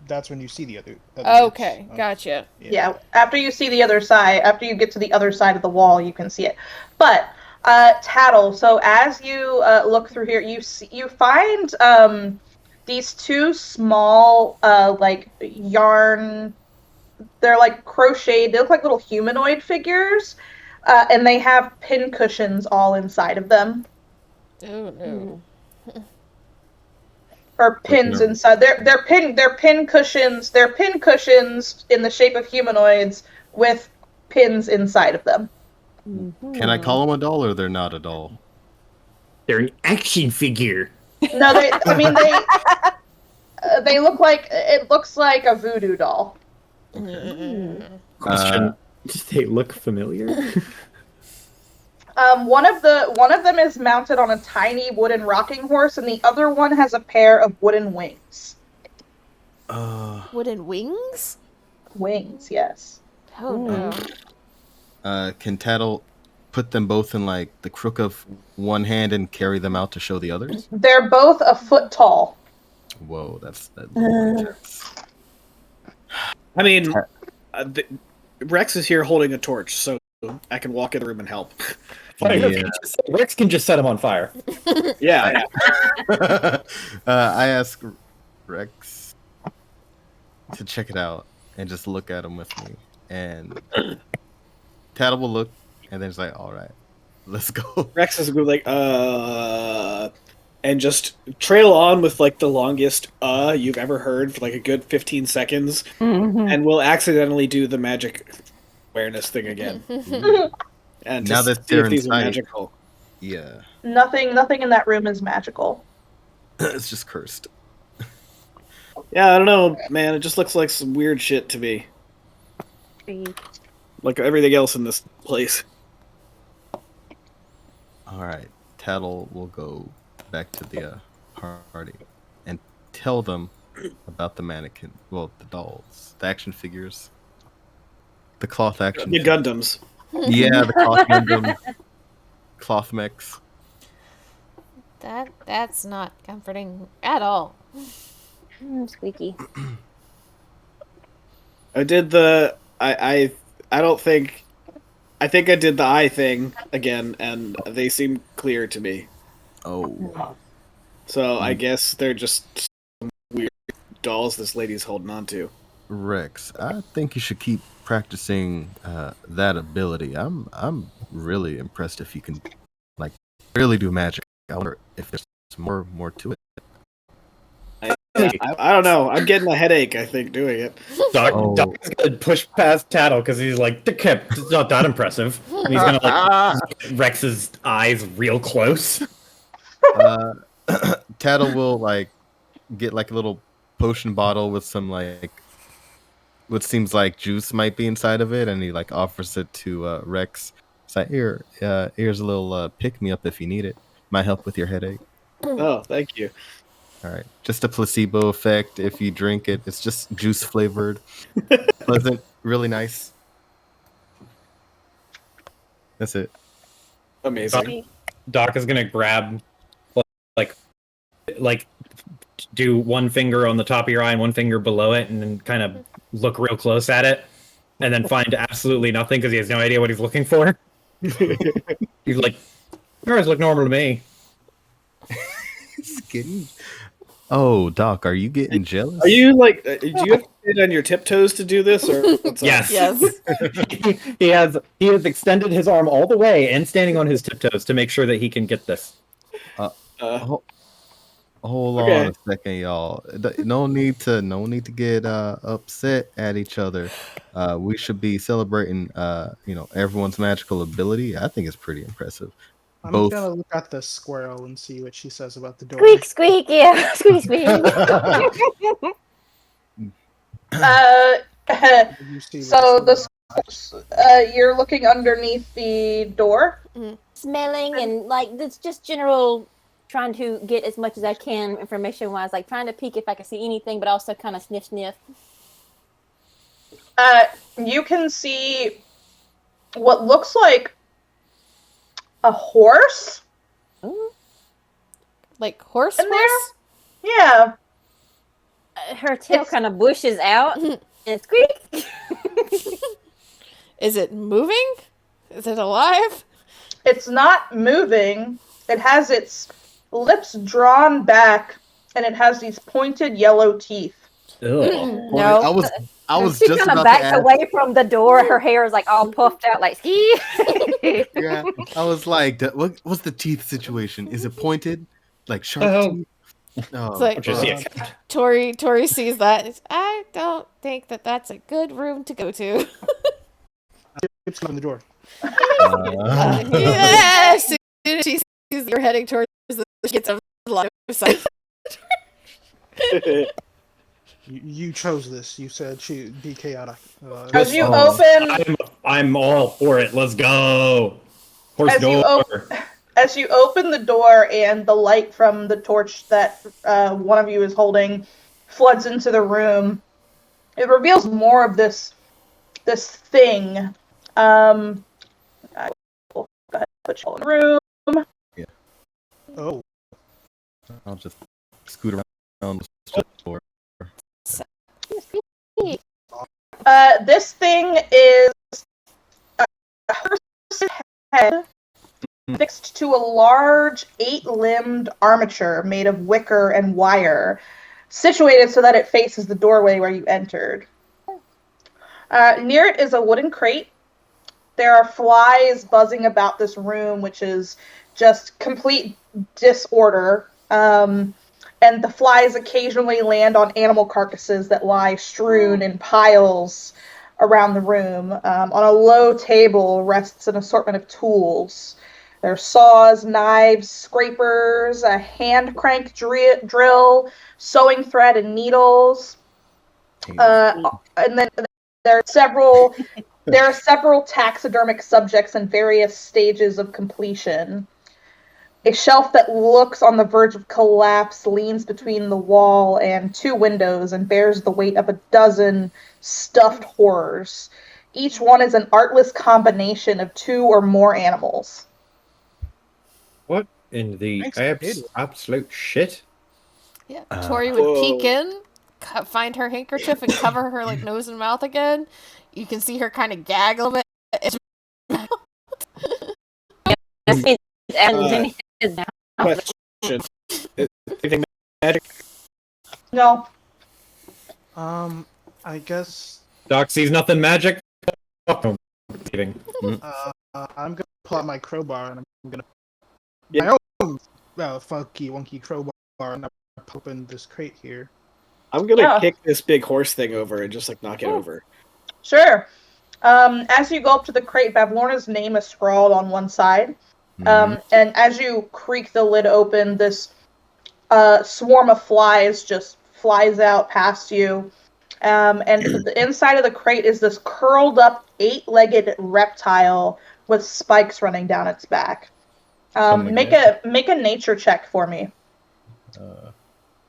That's when you see the other
Okay,
bits.
gotcha.
Yeah, after you see the other side, after you get to the other side of the wall, you can see it. But Tattle. So as you look through here, you find these two small like yarn. They're like crocheted. They look like little humanoid figures, and they have pin cushions all inside of them,
Oh no.
or
Looking
pins
around.
inside. They're pin cushions. They're pin cushions in the shape of humanoids with pins inside of them.
Can I call them a doll or they're not a doll?
They're an action figure.
No, they. I mean they look like it looks like a voodoo doll.
Question: do they look familiar?
One of them is mounted on a tiny wooden rocking horse, and the other one has a pair of wooden wings.
Wooden wings?
Wings, yes.
Oh no.
Can Tattle put them both in like the crook of one hand and carry them out to show the others?
They're both a foot tall.
Whoa, that's intense.
I mean, Rex is here holding a torch, so I can walk in the room and help.
Yeah.
Rex can just set him on fire.
Yeah.
I ask Rex to check it out and just look at him with me. And Tattle will look and then it's like, all right, let's go.
Rex is like, and just trail on with like the longest you've ever heard for like a good 15 seconds, and we'll accidentally do the magic awareness thing again. And
Now
just
that
see
they're
if these are
inside.
magical.
Yeah.
Nothing in that room is magical.
It's just cursed.
Yeah, I don't know, man. It just looks like some weird shit to me. Like everything else in this place.
All right. Tattle will go back to the party and tell them about the mannequin. Well, the dolls, the action figures, the cloth action.
The Gundams.
Yeah, the cloth Gundam, cloth mechs.
That's not comforting at all.
Squeaky.
I did the I don't think I think I did the eye thing again, and they seem clear to me.
Oh,
So I guess they're just some weird dolls this lady's holding on to.
Rex, I think you should keep practicing that ability. I'm really impressed if you can like really do magic. I wonder if there's more to it.
I don't know. I'm getting a headache, I think, doing it.
Doc's gonna push past Tattle because he's like, it's not that impressive. And he's gonna like Rex's eyes real close.
Tattle will like get like a little potion bottle with some like what seems like juice might be inside of it, and he like offers it to Rex. It's like here's a little pick me up if you need it. Might help with your headache.
Oh, thank you.
All right, just a placebo effect. If you drink it, it's just juice flavored, pleasant, really nice. That's it.
Amazing.
Doc is gonna grab like do one finger on the top of your eye and one finger below it, and then kind of look real close at it, and then find absolutely nothing because he has no idea what he's looking for. He's like, yours look normal to me.
Skinny. Oh, Doc, are you getting jealous?
Are you like? Do you have to sit on your tiptoes to do this, or what's up?
Yes.
Yes.
he has extended his arm all the way and standing on his tiptoes to make sure that he can get this.
Hold
Okay.
on a second, y'all. No need to get upset at each other. We should be celebrating, everyone's magical ability. I think it's pretty impressive.
I'm
Both.
gonna look at the squirrel and see what she says about the door.
Squeak, squeak, yeah. Squeak, squeak.
You see
So
what
you're looking underneath the door.
Smelling and like it's just general trying to get as much as I can information wise, like trying to peek if I can see anything, but also kind of sniff.
You can see what looks like a horse.
Like horse
In there?
horse?
Yeah.
Her tail
It's-
kind of bushes out and squeak.
Is it moving? Is it alive?
It's not moving. It has its lips drawn back, and it has these pointed yellow teeth.
Ugh.
No.
I was
She
just
kind of
about to
backs
ask.
away from the door. Her hair is like all puffed out, like ski.
Yeah, I was like, what's the teeth situation? Is it pointed, like sharp
Oh.
teeth? Oh,
It's like,
Just
fuck.
yeah.
Tori sees that. I don't think that's a good room to go to.
Keeps on the door.
Yeah, as soon as she sees you're heading towards she gets a line of sight.
You chose this. You said be chaotic.
As you
Oh.
open,
I'm all for it. Let's go. Horse
as you
door.
as you open the door and the light from the torch that one of you is holding floods into the room, it reveals more of this thing. I will go ahead and put you all in the room.
Oh,
I'll just scoot around the door.
This thing is a person's head fixed to a large 8-limbed armature made of wicker and wire, situated so that it faces the doorway where you entered. Near it is a wooden crate. There are flies buzzing about this room, which is just complete disorder. And the flies occasionally land on animal carcasses that lie strewn in piles around the room. On a low table rests an assortment of tools. There are saws, knives, scrapers, a hand crank drill, sewing thread, and needles. And then there are several taxidermic subjects in various stages of completion. A shelf that looks on the verge of collapse leans between the wall and 2 windows and bears the weight of a dozen stuffed horrors. Each one is an artless combination of 2 or more animals.
What in the
Thanks,
absolute shit?
Yeah, Tori would
Whoa.
peek in, find her handkerchief, and cover her like nose and mouth again. You can see her kind of gag a little bit.
Question. Is anything magic?
No.
I guess
Doc sees nothing magic. Oh, kidding.
I'm gonna pull out my crowbar and I'm gonna
Yeah.
my own funky wonky crowbar and I'm gonna open this crate here.
I'm gonna
Yeah.
kick this big horse thing over and just like knock it over.
Sure. As you go up to the crate, Bavlorna's name is scrawled on one side. And as you creak the lid open, this swarm of flies just flies out past you. And the inside of the crate is this curled up 8-legged reptile with spikes running down its back. Make a nature check for me.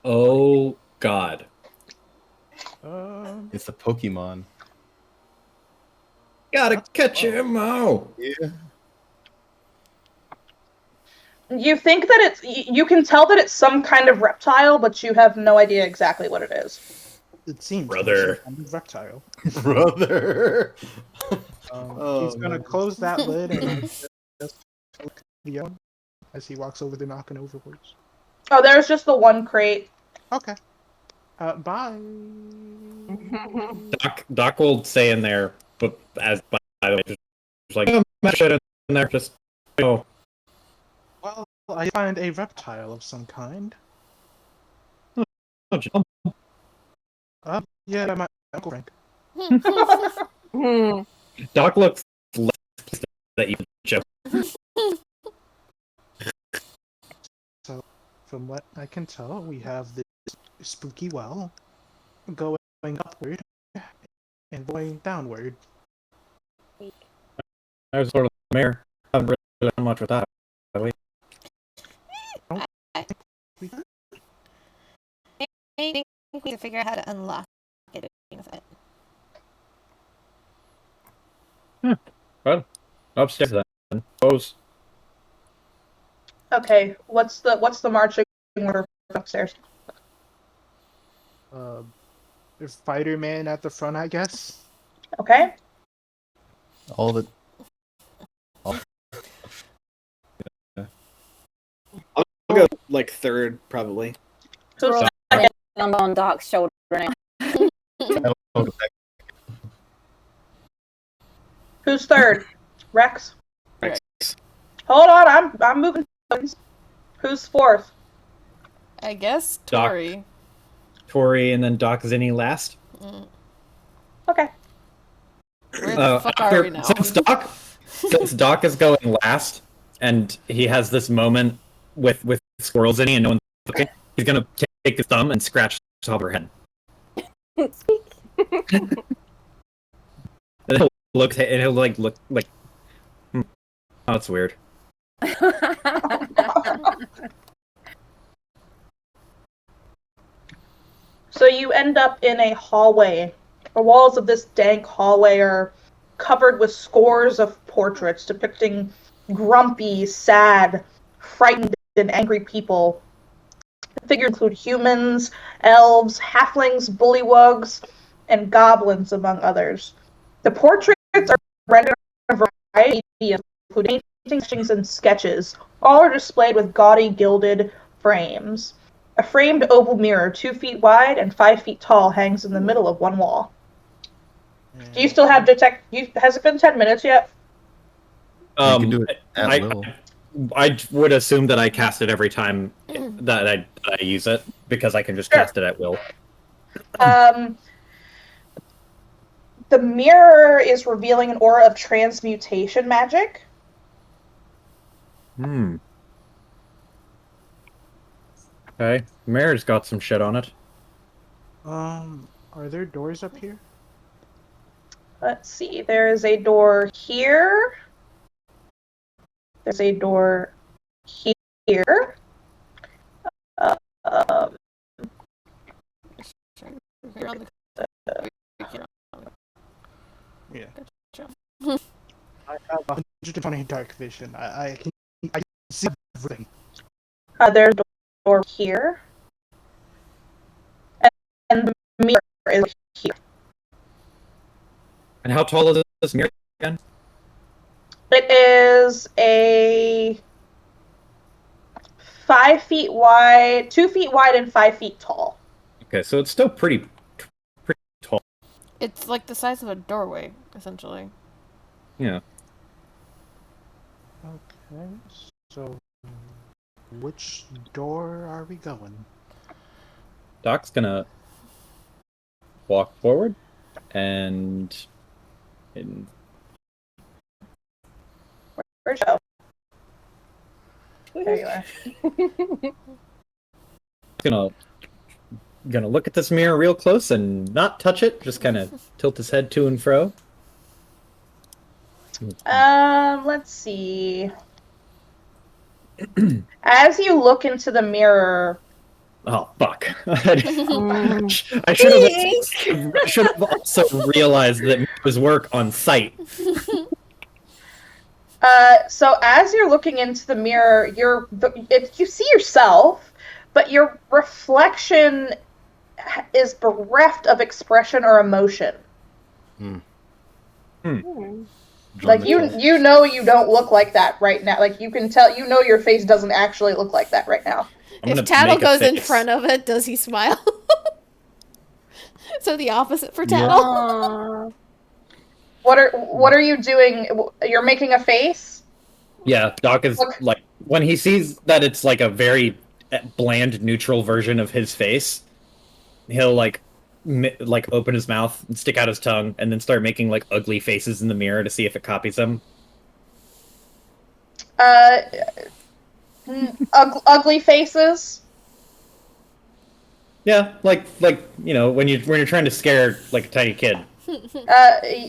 Oh God.
It's a Pokemon.
Gotta catch him! Oh.
Yeah.
You think that you can tell that it's some kind of reptile, but you have no idea exactly what it is.
It seems
Brother.
some kind of reptile.
Brother.
He's gonna
man.
close that lid and just look as he walks over the knocking overwards.
Oh, there's just the one crate.
Okay. Bye.
Doc will stay in there, but by the way, just like shit in there. Just go.
Well, I find a reptile of some kind. Yeah, my Uncle Frank.
Doc looks less pleased that you joke.
So, from what I can tell, we have this spooky well going upward and going downward.
There's sort of the mayor. Haven't really done much with that, have we?
I think we need to figure out how to unlock it with it.
Well, upstairs then. Suppose.
Okay, what's the marching order upstairs?
There's Spider-Man at the front, I guess.
Okay.
All the
I'll go like third, probably.
Who's
So-
second?
I'm on Doc's shoulder now.
Who's third? Rex.
Rex.
Hold on, I'm moving. Who's fourth?
I guess
Doc.
Tori.
Tori and then Doc Zinni last.
Okay.
Where the fuck are we now?
Since Doc is going last, and he has this moment with squirrels in it and no one's looking, he's gonna take his thumb and scratch the top of her head. And he'll look like, oh, that's weird.
So you end up in a hallway. The walls of this dank hallway are covered with scores of portraits depicting grumpy, sad, frightened, and angry people. The figures include humans, elves, halflings, bullywugs, and goblins, among others. The portraits are rendered in a variety of mediums, including paintings and sketches. All are displayed with gaudy, gilded frames. A framed oval mirror, 2 feet wide and 5 feet tall, hangs in the middle of one wall. Do you still have detect? Has it been 10 minutes yet?
You can do it at will.
I would assume that I cast it every time that I use it, because I can just cast it at will.
The mirror is revealing an aura of transmutation magic.
Okay, Mirror's got some shit on it.
Are there doors up here?
Let's see. There is a door here. There's a door here.
Yeah. I have 120 dark vision. I can see everything.
There's a door here. And the mirror is here.
And how tall is this mirror again?
It is a 5 feet wide, 2 feet wide and 5 feet tall.
Okay, so it's still pretty tall.
It's like the size of a doorway, essentially.
Yeah.
Okay, so which door are we going?
Doc's gonna walk forward and
Where'd you go? There you are.
gonna look at this mirror real close and not touch it, just kind of tilt his head to and fro.
Let's see. As you look into the mirror,
Oh fuck! I should have also realized that it was work on site.
so as you're looking into the mirror, you see yourself, but your reflection is bereft of expression or emotion. Like you know you don't look like that right now. Like you can tell, your face doesn't actually look like that right now.
If Tattle goes in front of it, does he smile? So the opposite for Tattle.
What are you doing? You're making a face?
Yeah, Doc is like, when he sees that it's like a very bland, neutral version of his face, he'll like open his mouth and stick out his tongue and then start making like ugly faces in the mirror to see if it copies him.
Ugly faces?
Yeah, like when you're trying to scare like a tiny kid.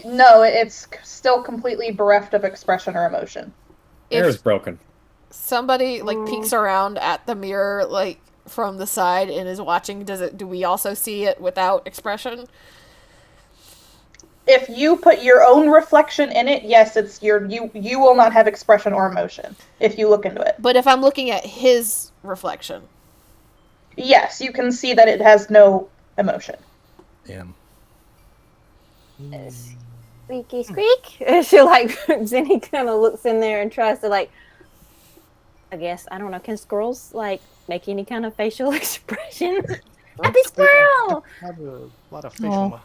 No, it's still completely bereft of expression or emotion.
Mirror's broken.
Somebody like peeks around at the mirror like from the side and is watching. Do we also see it without expression?
If you put your own reflection in it, yes, you will not have expression or emotion if you look into it.
But if I'm looking at his reflection,
yes, you can see that it has no emotion.
Damn.
Squeaky squeak. She like Zinni kind of looks in there and tries to like I guess I don't know. Can squirrels like make any kind of facial expression? Happy squirrel!
Have a lot of facial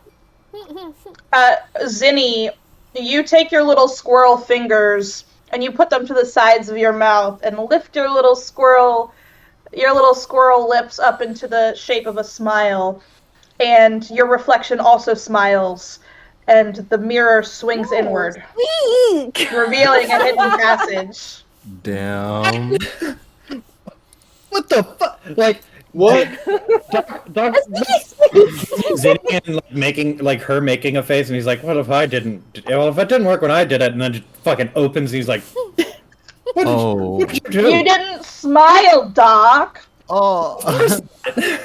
Zinni, you take your little squirrel fingers and you put them to the sides of your mouth and lift your little squirrel lips up into the shape of a smile, and your reflection also smiles, and the mirror swings inward, revealing a hidden passage.
Damn.
What the fuck? Like
What?
Doc Zinni and making a face, and he's like, "What if I didn't? Well, if it didn't work when I did it," and then just fucking opens. And he's like, what did you do?
You didn't smile, Doc.
Oh,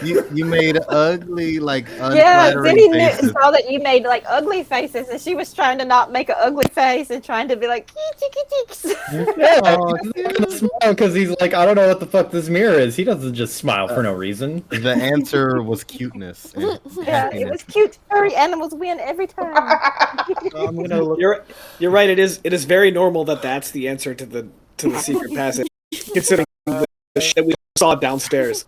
you made ugly, like
Yeah,
unflattering
Zinni
faces.
saw that you made like ugly faces, and she was trying to not make an ugly face and trying to be like, cheeks.
Yeah,
Oh,
he doesn't smile because he's like, I don't know what the fuck this mirror is. He doesn't just smile for no reason.
The answer was cuteness. And
Yeah, it was cute. Furry animals win every time.
I'm gonna look.
You're right. It is very normal that that's the answer to the secret passage, considering the shit we saw downstairs.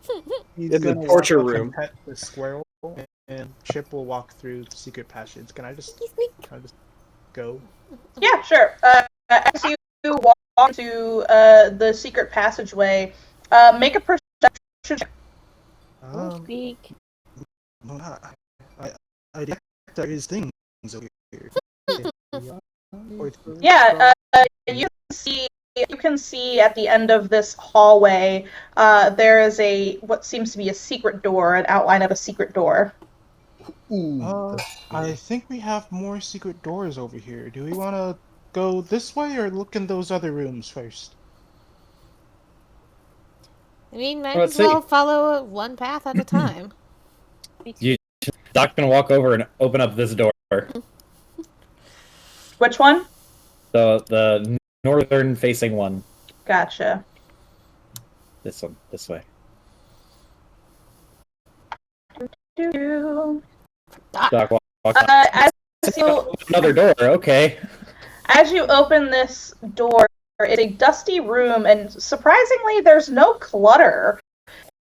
He's
in the
gonna
torture
walk up
room.
and pet the squirrel, and Chip will walk through the secret passage. Can I just go?
Yeah, sure. As you walk to the secret passageway, make a perception check.
Speak.
Well, I there is things over here.
Yeah, you can see at the end of this hallway, there is what seems to be a secret door, an outline of a secret door.
I think we have more secret doors over here. Do we want to go this way or look in those other rooms first?
I mean, might
Let's
as well
see.
follow one path at a time.
Doc's gonna walk over and open up this door.
Which one?
The northern facing one.
Gotcha.
This one. This way. Doc walks
As
another door, okay.
As you open this door, it's a dusty room, and surprisingly, there's no clutter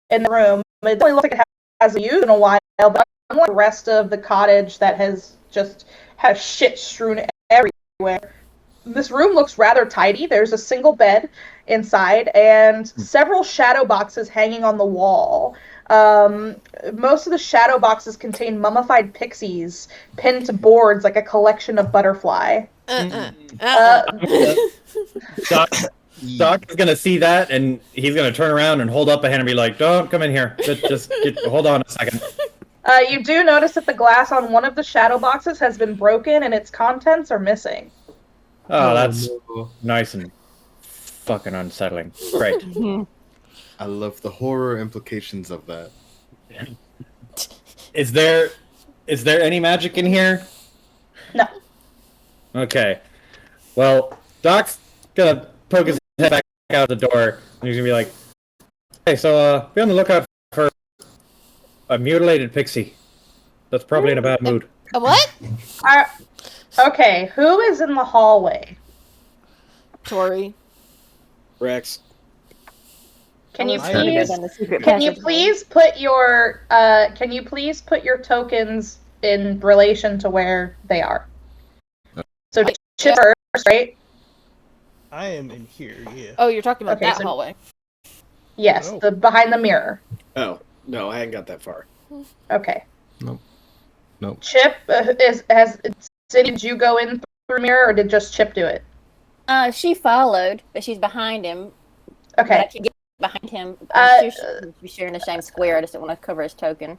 in the room. It definitely looks like it hasn't been used in a while, but unlike the rest of the cottage that has shit strewn everywhere, this room looks rather tidy. There's a single bed inside and several shadow boxes hanging on the wall. Most of the shadow boxes contain mummified pixies pinned to boards like a collection of butterfly.
Doc is gonna see that, and he's gonna turn around and hold up a hand and be like, "Don't come in here. Just hold on a second."
You do notice that the glass on one of the shadow boxes has been broken and its contents are missing.
Oh, that's nice and fucking unsettling. Great.
I love the horror implications of that.
Is there any magic in here?
No.
Okay. Well, Doc's gonna poke his head back out the door, and he's gonna be like, "Hey, so be on the lookout for a mutilated pixie. That's probably in a bad mood."
A what?
Okay, who is in the hallway?
Tori.
Rex.
Can you
I gotta
please
go
down the secret
can you
passageway.
please put your tokens in relation to where they are? So Chip first, right?
I am in here, yeah.
Oh, you're talking about
Okay,
that
so-
hallway.
Yes,
Oh.
the behind the mirror.
Oh no, I ain't got that far.
Okay.
Nope.
Chip, did you go in through the mirror, or did just Chip do it?
She followed, but she's behind him. But I
Okay.
can get behind him.
Uh,
I'm sure she would be sharing the same square. I just don't want to cover his token.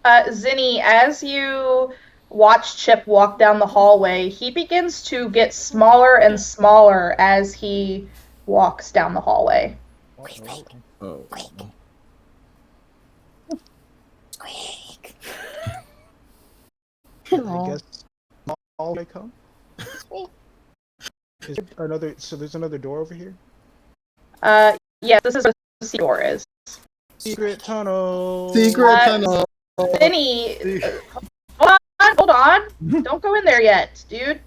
Zinni, as you watch Chip walk down the hallway, he begins to get smaller and smaller as he walks down the hallway.
Oh.
Squeak.
I guess all may come. Is there another? So there's another door over here.
Yes, this is where the secret door is.
Secret tunnel.
Secret tunnel.
Zinni, hold on, don't go in there yet, dude.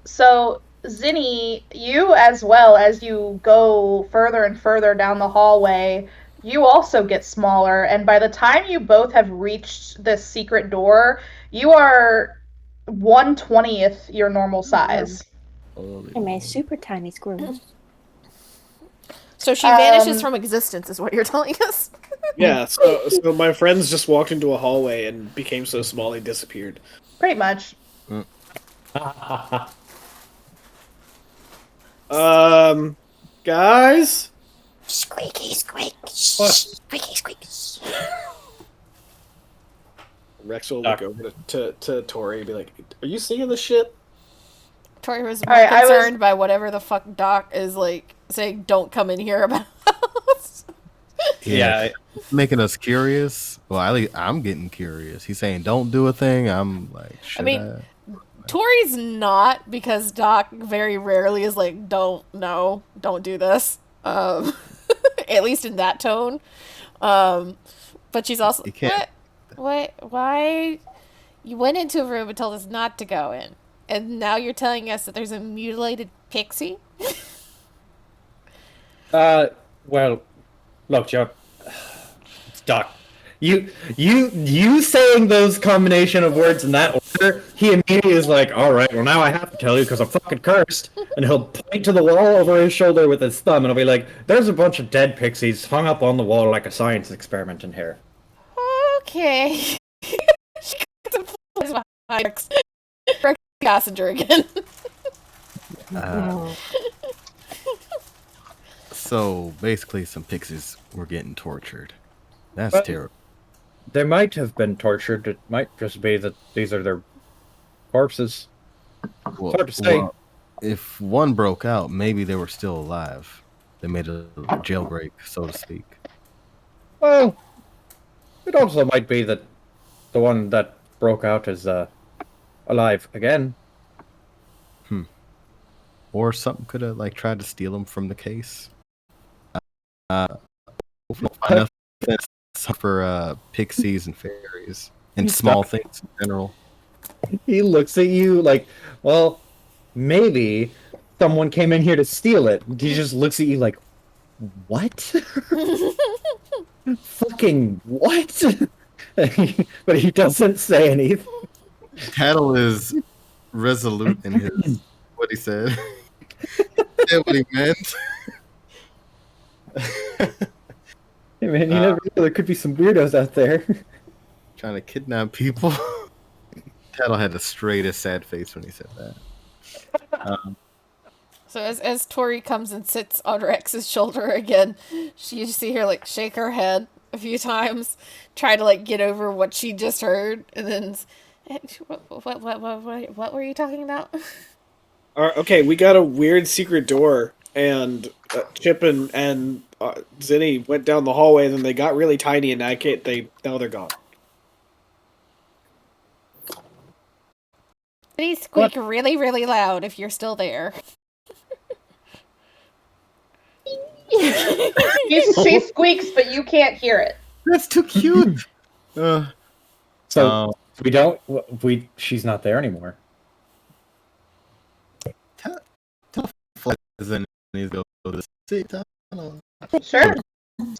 So Zinni, you as well, as you go further and further down the hallway, you also get smaller, and by the time you both have reached this secret door, you are 1/20th your normal size.
I'm a super tiny squirrel.
So she vanishes from existence, is what you're telling us.
Yeah, so my friends just walked into a hallway and became so small they disappeared.
Pretty much.
Guys?
Squeaky squeak.
What?
Squeaky squeak.
Rex will look over to Tori and be like, "Are you seeing this shit?"
Tori was more
Alright,
concerned by whatever the fuck Doc is like saying. Don't come in here about.
Yeah.
Making us curious. Well, at least I'm getting curious. He's saying don't do a thing. I'm like, should
I mean, Tori's not, because Doc very rarely is like, don't do this. At least in that tone. But she's also
You can't.
what? Why? You went into a room and told us not to go in, and now you're telling us that there's a mutilated pixie?
Well, look, Joe. Doc. You saying those combination of words in that order, he immediately is like, all right, well, now I have to tell you because I'm fucking cursed. And he'll point to the wall over his shoulder with his thumb, and he'll be like, there's a bunch of dead pixies hung up on the wall like a science experiment in here.
Okay. She contemplates behind Rex passenger again.
So basically, some pixies were getting tortured. That's
But-
terrible.
They might have been tortured. It might just be that these are their corpses.
Well,
hard to say.
if one broke out, maybe they were still alive. They made a jailbreak, so to speak.
Well, it also might be that the one that broke out is alive again.
Or something could have like tried to steal them from the case. Enough for pixies and fairies and small things in general.
He looks at you like, well, maybe someone came in here to steal it. He just looks at you like, what? Fucking what? But he doesn't say anything.
Tattle is resolute in his what he said. He said what he meant.
Hey man, you never know, there could be some weirdos out there.
Trying to kidnap people. Tattle had the straightest sad face when he said that.
So as Tori comes and sits on Rex's shoulder again, you see her like shake her head a few times, try to like get over what she just heard, and then what were you talking about?
Okay, we got a weird secret door, and Chip and Zinni went down the hallway, and then they got really tiny, and now they're gone.
Please squeak really, really loud if you're still there.
She squeaks, but you can't hear it.
That's too cute.
So she's not there anymore.
Sure.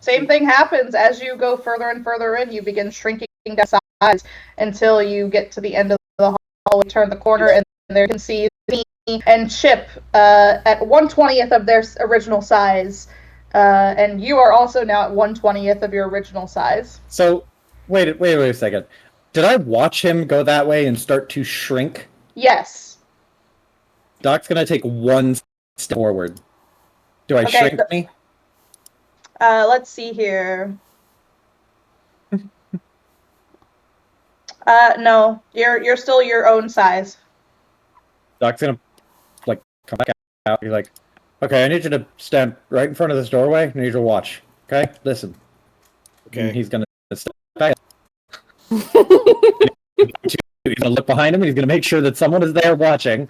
Same thing happens as you go further and further in. You begin shrinking down size until you get to the end of the hallway, turn the corner, and there you can see me and Chip at 1/20th of their original size. And you are also now at 1/20th of your original size.
So, wait a second. Did I watch him go that way and start to shrink?
Yes.
Doc's gonna take one step forward. Do I shrink me?
Let's see here. No, you're still your own size.
Doc's gonna like come back out. He's like, okay, I need you to stand right in front of this doorway. I need you to watch. Okay, listen.
Okay.
And he's gonna step back. He's gonna look behind him. And he's gonna make sure that someone is there watching,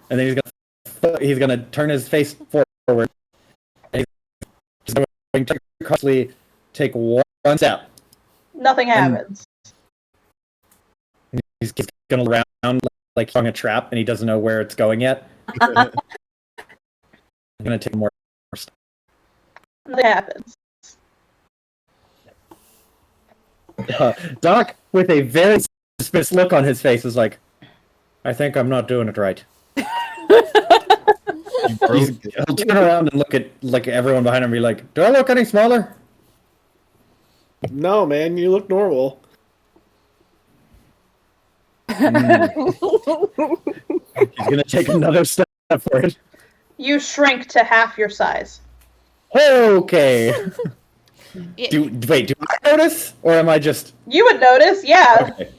and then he's gonna turn his face forward. And he's going to cautiously take one step.
Nothing happens.
He's gonna look around like on a trap, and he doesn't know where it's going yet. I'm gonna take more.
That happens.
Doc, with a very suspicious look on his face, is like, "I think I'm not doing it right." He'll turn around and look at everyone behind him and be like, "Do I look any smaller?"
No, man, you look normal.
He's gonna take another step forward.
You shrink to half your size.
Okay.
Yeah.
Do I notice, or am I just?
You would notice, yeah.
Okay.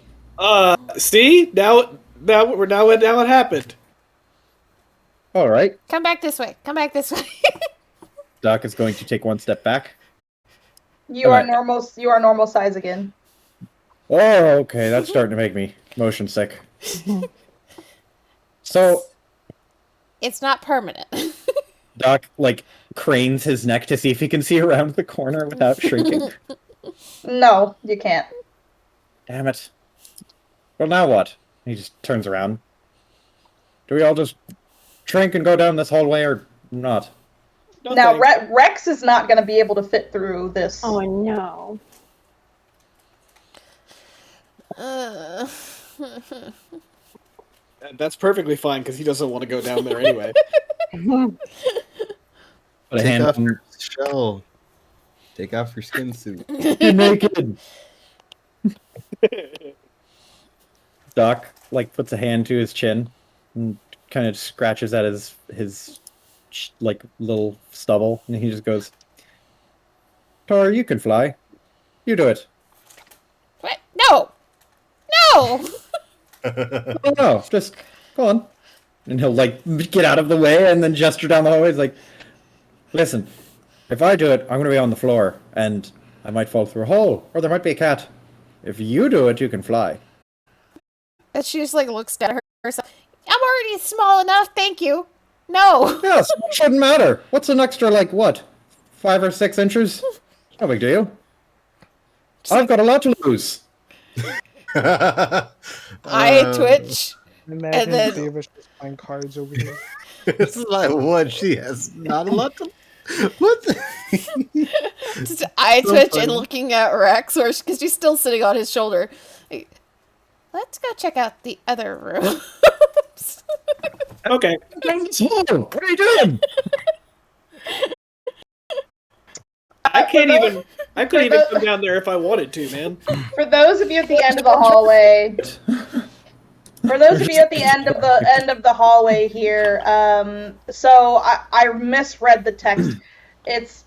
See? Now it happened.
All right.
Come back this way. Come back this way.
Doc is going to take one step back.
You are normal size again.
Oh, okay. That's starting to make me motion sick. So
It's not permanent.
Doc cranes his neck to see if he can see around the corner without shrinking.
No, you can't.
Damn it. Well, now what? He just turns around. Do we all just shrink and go down this hallway or not?
No,
Now,
thanks.
Rex is not going to be able to fit through this.
Oh no.
That's perfectly fine because he doesn't want to go down there anyway.
Put a
Take
hand
off
on
your shell. Take off your skin suit.
You're naked. Doc puts a hand to his chin and kind of scratches at his little stubble, and he just goes, "Tor, you can fly. You do it."
What? No! No!
Oh no, just go on. And he'll get out of the way and then gesture down the hallway. He's like, "Listen, if I do it, I'm gonna be on the floor, and I might fall through a hole, or there might be a cat. If you do it, you can fly."
And she just looks down at herself. I'm already small enough, thank you. No.
Yes, it shouldn't matter. What's an extra 5 or 6 inches? No big deal. I've got a lot to lose.
I twitch.
Imagine
And then-
Davis just playing cards over here.
It's like what? She has not a lot to. What?
Just eye
So
twitch
funny.
and looking at Rex, because she's still sitting on his shoulder. Like, let's go check out the other room.
Okay.
What are you doing?
I couldn't even come down there if I wanted to, man.
For those of you at the end of the hallway, here, so I misread the text. It's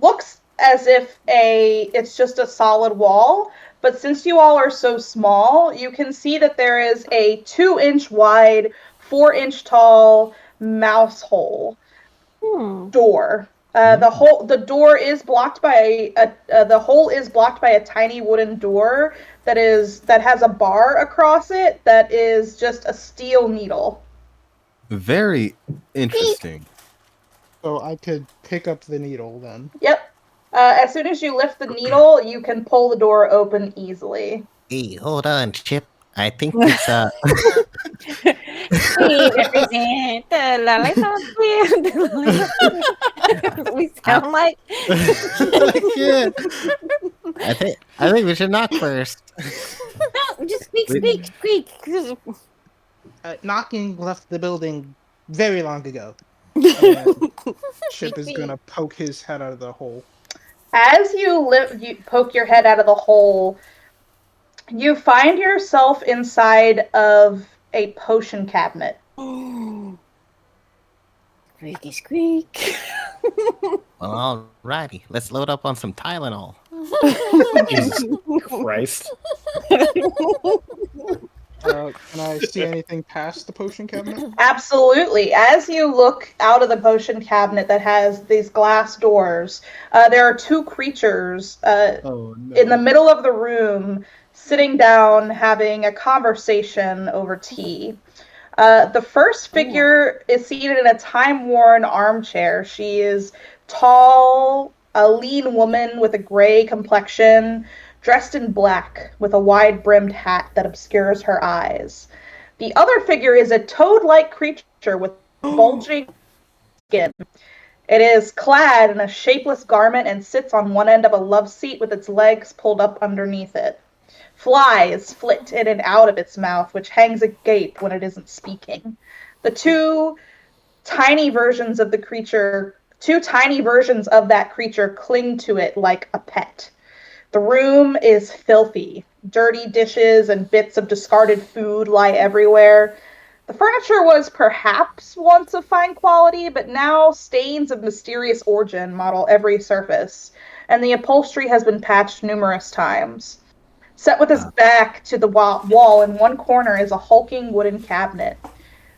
looks as if it's just a solid wall, but since you all are so small, you can see that there is a 2-inch wide, 4-inch tall mouse hole door. The door is blocked by the hole is blocked by a tiny wooden door that has a bar across it that is just a steel needle.
Very interesting.
So I could pick up the needle then.
Yep. As soon as you lift the needle, you can pull the door open easily.
Hey, hold on, Chip. I think it's
We represent the lollipop band. We sound like
Yeah.
I think we should knock first.
no, just squeak.
Knocking left the building very long ago. And Chip is gonna poke his head out of the hole.
As you poke your head out of the hole, you find yourself inside of a potion cabinet.
Squeak.
Well, alrighty. Let's load up on some Tylenol.
Jesus Christ.
Can I see anything past the potion cabinet?
Absolutely. As you look out of the potion cabinet that has these glass doors, there are 2 creatures
Oh no.
in the middle of the room, sitting down, having a conversation over tea. The first figure is seated in a time-worn armchair. She is tall, a lean woman with a gray complexion, dressed in black with a wide-brimmed hat that obscures her eyes. The other figure is a toad-like creature with bulging skin. It is clad in a shapeless garment and sits on one end of a love seat with its legs pulled up underneath it. Flies flit in and out of its mouth, which hangs agape when it isn't speaking. The two tiny versions of that creature cling to it like a pet. The room is filthy. Dirty dishes and bits of discarded food lie everywhere. The furniture was perhaps once of fine quality, but now stains of mysterious origin model every surface, and the upholstery has been patched numerous times. Set with his back to the wall in one corner is a hulking wooden cabinet.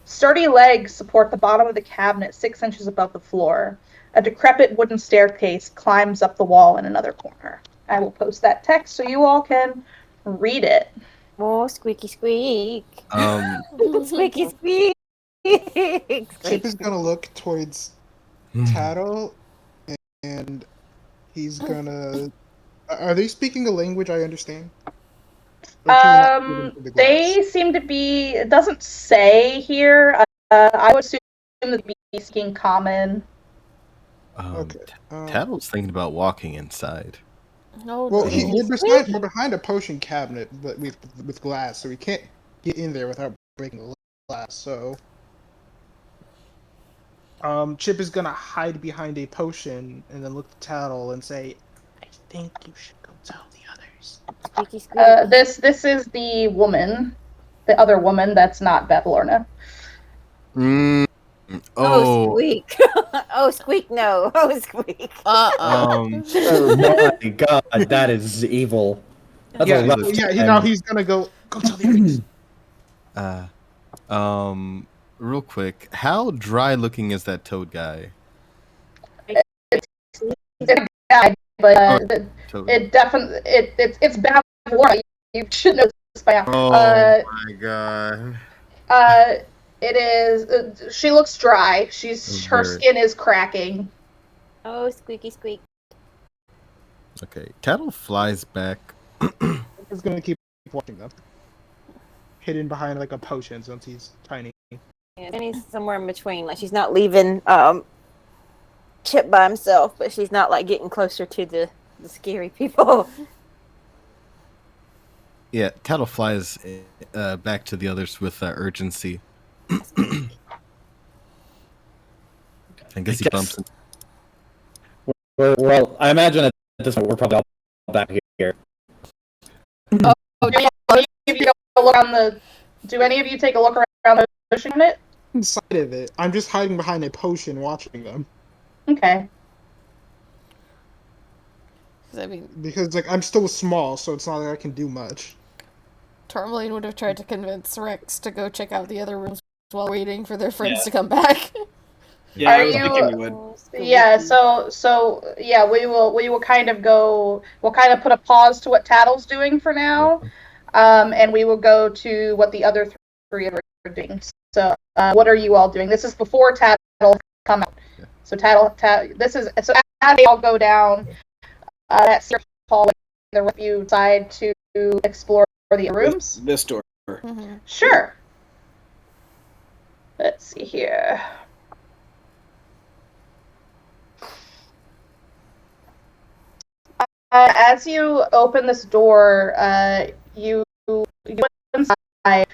Sturdy legs support the bottom of the cabinet 6 inches above the floor. A decrepit wooden staircase climbs up the wall in another corner. I will post that text so you all can read it.
Oh, squeaky squeak.
Um,
Squeaky squeak.
Chip is gonna look towards Tattle, and he's gonna. Are they speaking a language I understand? Or can we not see them through the glass?
They seem to be. It doesn't say here. I would assume that they'd be speaking common.
Okay.
Tattle's thinking about walking inside.
No,
Well,
jeez.
we're behind a potion cabinet, but with glass, so we can't get in there without breaking the glass. So, Chip is gonna hide behind a potion and then look at Tattle and say, "I think you should go tell the others."
Squeaky squeak.
This is the woman, the other woman that's not Beth Lorna.
Oh, squeak. Oh, squeak, no. Oh, squeak.
Oh my god, that is evil. That's a rough time.
He's gonna go tell the others.
Real quick, how dry looking is that toad guy?
It's bad, but
Toad.
it's Beth Lorna. You should know this by now.
Oh my god.
It is. She looks dry. Her skin is cracking.
Oh, squeaky squeak.
Okay, Tattle flies back.
He's gonna keep watching them, hidden behind like a potion since he's tiny.
And he's somewhere in between. Like she's not leaving Chip by himself, but she's not like getting closer to the scary people.
Yeah, Tattle flies back to the others with urgency. I guess he bumps into.
Well, I imagine at this point we're probably all back here.
Do any of you take a look around the potion unit?
Inside of it, I'm just hiding behind a potion, watching them.
Okay.
I mean,
because like I'm still small, so it's not like I can do much.
Tourmaline would have tried to convince Rex to go check out the other rooms while waiting for their friends to come back.
Yeah, I was thinking you would.
Yeah, so yeah, we will kind of go. We'll kind of put a pause to what Tattle's doing for now, and we will go to what the other three are doing. So, what are you all doing? This is before Tattle come out. So this is so as they all go down that secret hallway, they're with you decide to explore the rooms.
This door.
Mm-hmm.
Sure. Let's see here. As you open this door, you go inside, and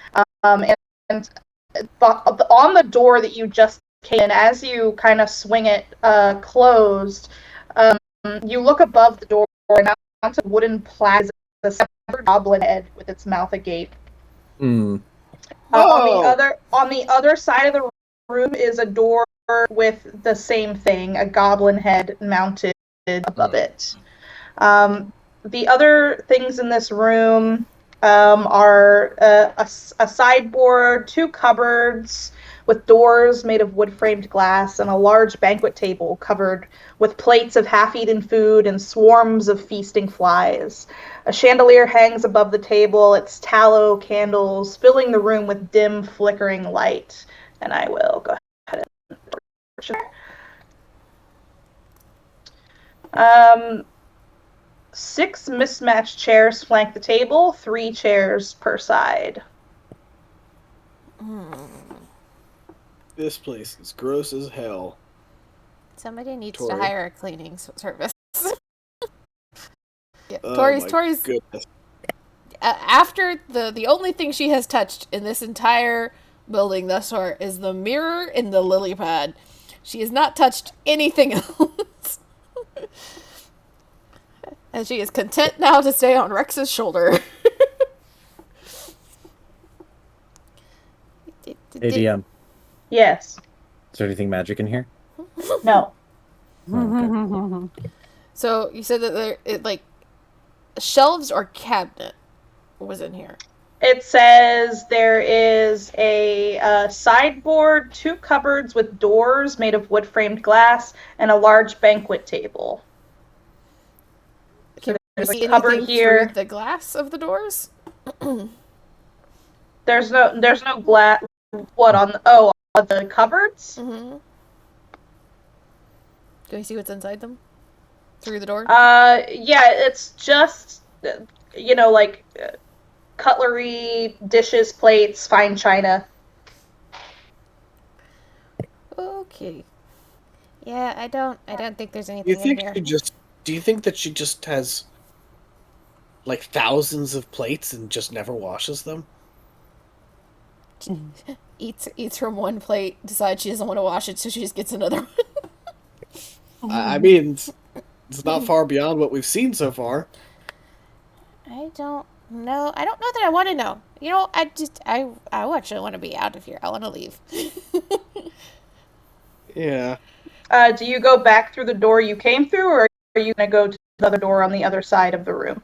on the door that you just came in, as you kind of swing it closed, you look above the door and onto a wooden plaza, the severed goblin head with its mouth agape.
Mm.
On the other side of the room is a door with the same thing, a goblin head mounted above it. The other things in this room are a sideboard, 2 cupboards with doors made of wood-framed glass, and a large banquet table covered with plates of half-eaten food and swarms of feasting flies. A chandelier hangs above the table, its tallow candles filling the room with dim, flickering light. And I will go ahead and 6 mismatched chairs flank the table, 3 chairs per side.
This place is gross as hell.
Somebody needs
Tori.
to hire a cleaning service. Yeah,
Oh
Tori's.
goodness.
After the only thing she has touched in this entire building thus far is the mirror in the lily pad. She has not touched anything else. And she is content now to stay on Rex's shoulder.
ADM.
Yes.
Is there anything magic in here?
No.
Oh, okay.
So you said that there, shelves or cabinet was in here.
It says there is a sideboard, 2 cupboards with doors made of wood-framed glass, and a large banquet table.
Can
There's
you see
a cupboard
anything
here.
through the glass of the doors?
There's no glass. What on the cupboards?
Mm-hmm. Can you see what's inside them? Through the door?
Yeah, it's just cutlery, dishes, plates, fine china.
Okay. Yeah, I don't think there's anything in here.
Do you think that she just has like thousands of plates and just never washes them?
Eats from one plate, decides she doesn't want to wash it, so she just gets another one.
I mean, it's not far beyond what we've seen so far.
I don't know. I don't know that I want to know. You know, I actually want to be out of here. I want to leave.
Yeah.
Do you go back through the door you came through, or are you going to go to the other door on the other side of the room?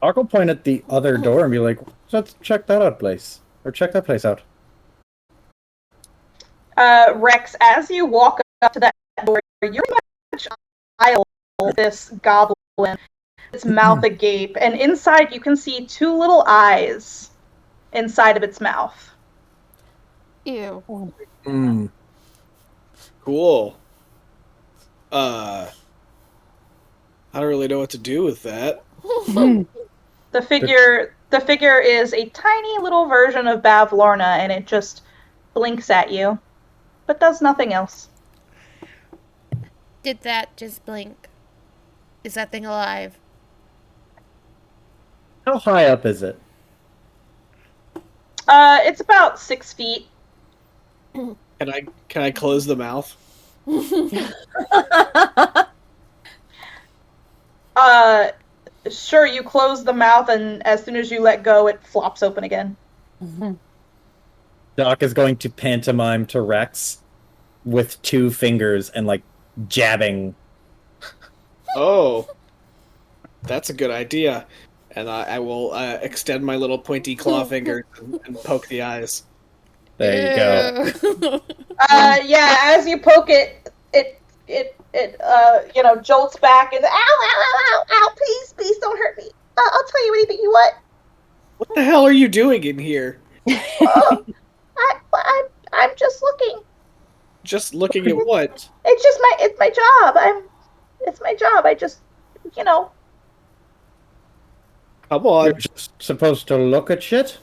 I'll point at the other door and be like, let's check that out place. Or check that place out.
Rex, as you walk up to that door, you're much aisle this goblin, its mouth agape, and inside you can see 2 little eyes inside of its mouth.
Ew.
Cool. I don't really know what to do with that.
The figure is a tiny little version of Bavlorna, and it just blinks at you, but does nothing else.
Did that just blink? Is that thing alive?
How high up is it?
It's about 6 feet.
Can I close the mouth?
Sure, you close the mouth, and as soon as you let go, it flops open again.
Doc is going to pantomime to Rex with 2 fingers and jabbing.
Oh, that's a good idea. And I will extend my little pointy claw finger and poke the eyes.
There you go.
Yeah, as you poke it jolts back and ow, ow, ow, ow, ow, please don't hurt me. I'll tell you anything you want.
What the hell are you doing in here?
I'm just looking.
Just looking at what?
It's my job. It's my job. I just,
Come on.
You're just supposed to look at shit?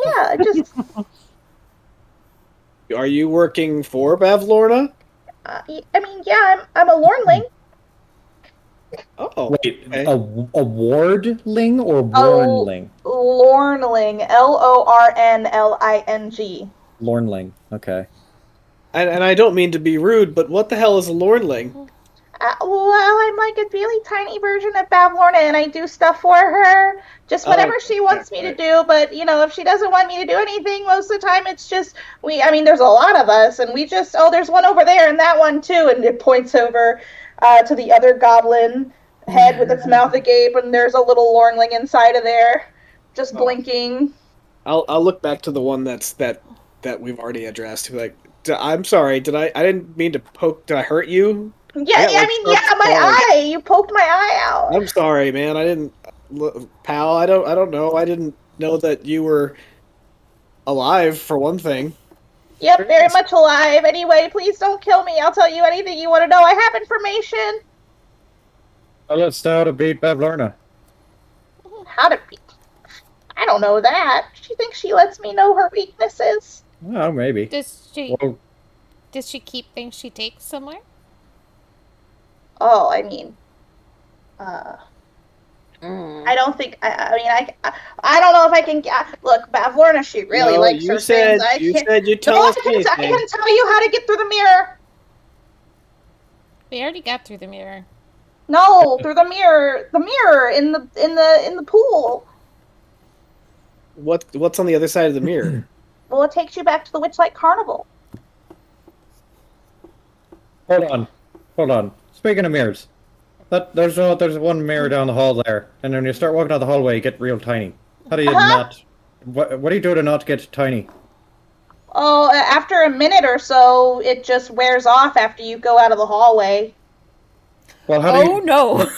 Yeah, I just.
Are you working for Bavlorna?
I'm a Lornling.
Oh.
Wait,
okay.
a wardling or Lornling?
Lornling. Lornling.
Lornling, okay.
And I don't mean to be rude, but what the hell is a Lornling?
I'm like a really tiny version of Bavlorna, and I do stuff for her. Just whatever she wants me to do, but, if she doesn't want me to do anything, most of the time it's just, there's a lot of us, and we just, there's one over there, and that one too, and it points over to the other goblin head with its mouth agape, and there's a little Lornling inside of there, just blinking.
I'll look back to the one that we've already addressed. Like, I'm sorry, I didn't mean to poke, did I hurt you?
Yeah, my eye. You poked my eye out.
I'm sorry, man. I didn't, pal. I don't know. I didn't know that you were alive for one thing.
Yep, very much alive. Anyway, please don't kill me. I'll tell you anything you want to know. I have information.
Tell us how to beat Bavlorna.
How to beat? I don't know that. She thinks she lets me know her weaknesses.
Oh, maybe.
Does
Well,
she keep things she takes somewhere?
Oh, I mean, I don't think. I don't know if I can. Look, Bavlorna, she really
No,
likes
you
her things.
said
I
you
can't.
said you'd
No,
tell us
I
anything.
can tell you how to get through the mirror.
We already got through the mirror.
No, through the mirror. The mirror in the pool.
What's on the other side of the mirror?
Well, it takes you back to the Witchlight Carnival.
hold on. Speaking of mirrors, there's one mirror down the hall there, and when you start walking down the hallway, you get real tiny. How do you not? What do you do to not get tiny?
Oh, after a minute or so, it just wears off after you go out of the hallway.
Well,
no!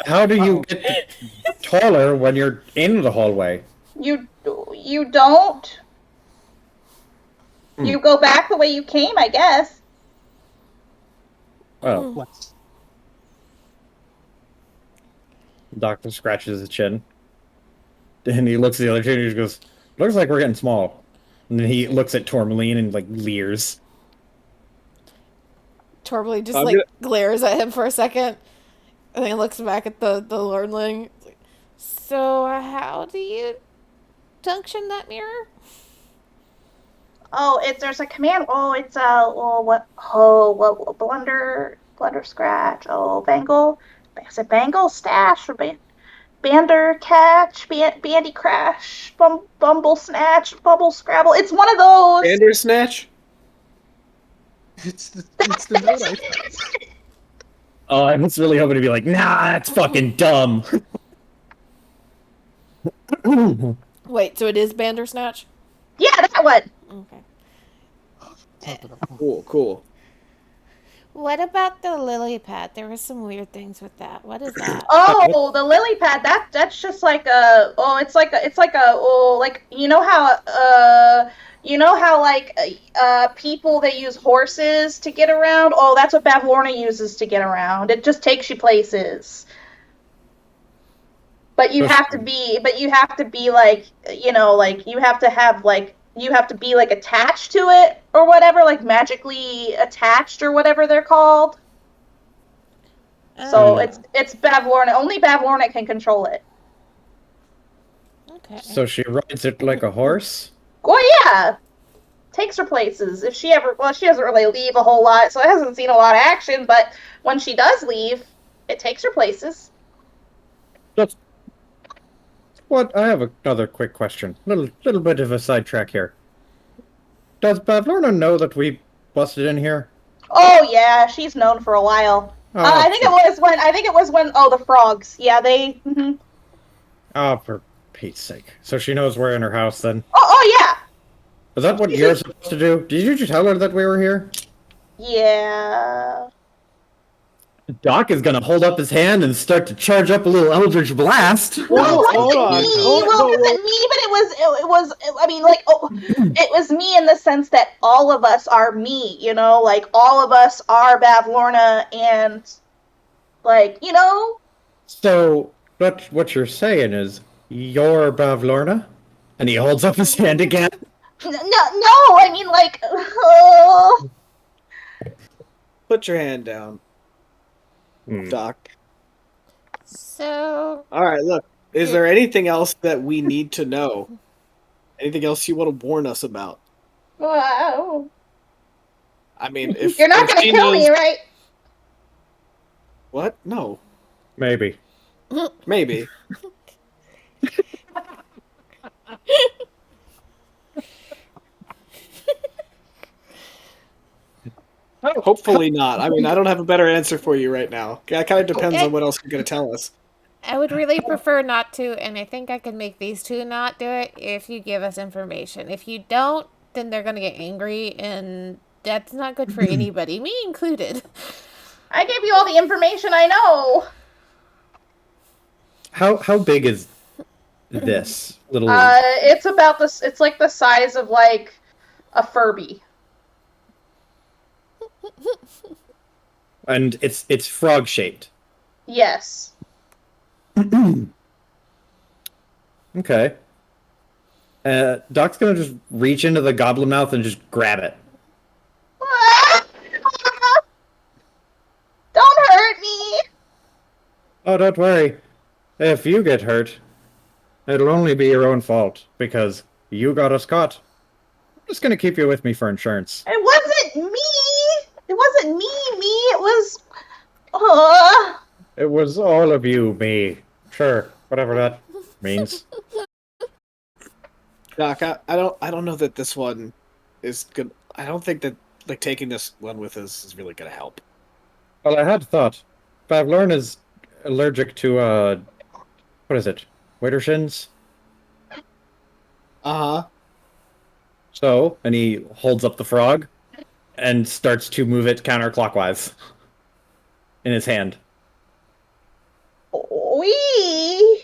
How do you get taller when you're in the hallway?
You don't. You go back the way you came, I guess.
Oh.
What?
The doctor scratches his chin. And he looks at the other two and he goes, looks like we're getting small. And then he looks at Tourmaline and, like, leers.
Tourmaline just, glares at him for a second. And then looks back at the learnling. So, how do you function that mirror?
Oh, there's a command. Oh, it's blunder scratch. Oh, bangle. Is it bangle stash or bander catch, bandy crash, bumble snatch, bubble scrabble? It's one of those.
Bandersnatch?
It's the note I found.
Oh, I was really hoping to be like, nah, that's fucking dumb.
Wait, so it is Bandersnatch?
Yeah, that one.
Okay.
Cool.
What about the lily pad? There were some weird things with that. What is that?
Oh, the lily pad. That's just like it's like you know how like people that use horses to get around. Oh, that's what Bavlorna uses to get around. It just takes you places. But you have to be like, like you have to be like attached to it or whatever, like magically attached or whatever they're called. So it's Bavlorna. Only Bavlorna can control it.
Okay.
So she rides it like a horse?
Oh yeah. Takes her places. If she she doesn't really leave a whole lot, so it hasn't seen a lot of action, but when she does leave, it takes her places.
That's what I have another quick question. Little bit of a sidetrack here. Does Bavlorna know that we busted in here?
Oh yeah, she's known for a while. I think it was when the frogs. Yeah, they. Mm-hmm.
Oh, for Pete's sake! So she knows we're in her house then.
Oh yeah.
Is that what you're supposed to do? Did you just tell her that we were here?
Yeah.
Doc is gonna hold up his hand and start to charge up a little Eldritch Blast.
Well, it wasn't me, but it was. I mean, like, it was me in the sense that all of us are me. Like all of us are Bavlorna, and like
So what you're saying is you're Bavlorna, and he holds up his hand again.
No, I mean like.
Put your hand down, Doc.
So.
All right, look. Is there anything else that we need to know? Anything else you want to warn us about?
Wow.
I mean, if
you're not going to kill me, right?
What? No.
Maybe.
Maybe. Hopefully not. I mean, I don't have a better answer for you right now. It kind of depends on what else you're going to tell us.
I would really prefer not to, and I think I can make these two not do it if you give us information. If you don't, then they're going to get angry, and that's not good for anybody, me included.
I gave you all the information I know.
How big is this little?
It's about this. It's like the size of like a Furby.
And it's frog shaped.
Yes.
Okay. Doc's gonna just reach into the goblin mouth and just grab it.
Don't hurt me!
Oh, don't worry. If you get hurt, it'll only be your own fault, because you got us caught. I'm just gonna keep you with me for insurance.
It wasn't me! It wasn't me! It was...
It was all of you, me. Sure, whatever that means.
Doc, I don't know that this one is good. I don't think that like taking this one with us is really gonna help.
Well, I had thought. Bavlorn is allergic to, what is it? Waiter shins?
Uh-huh.
So, and he holds up the frog and starts to move it counterclockwise in his hand.
Wee!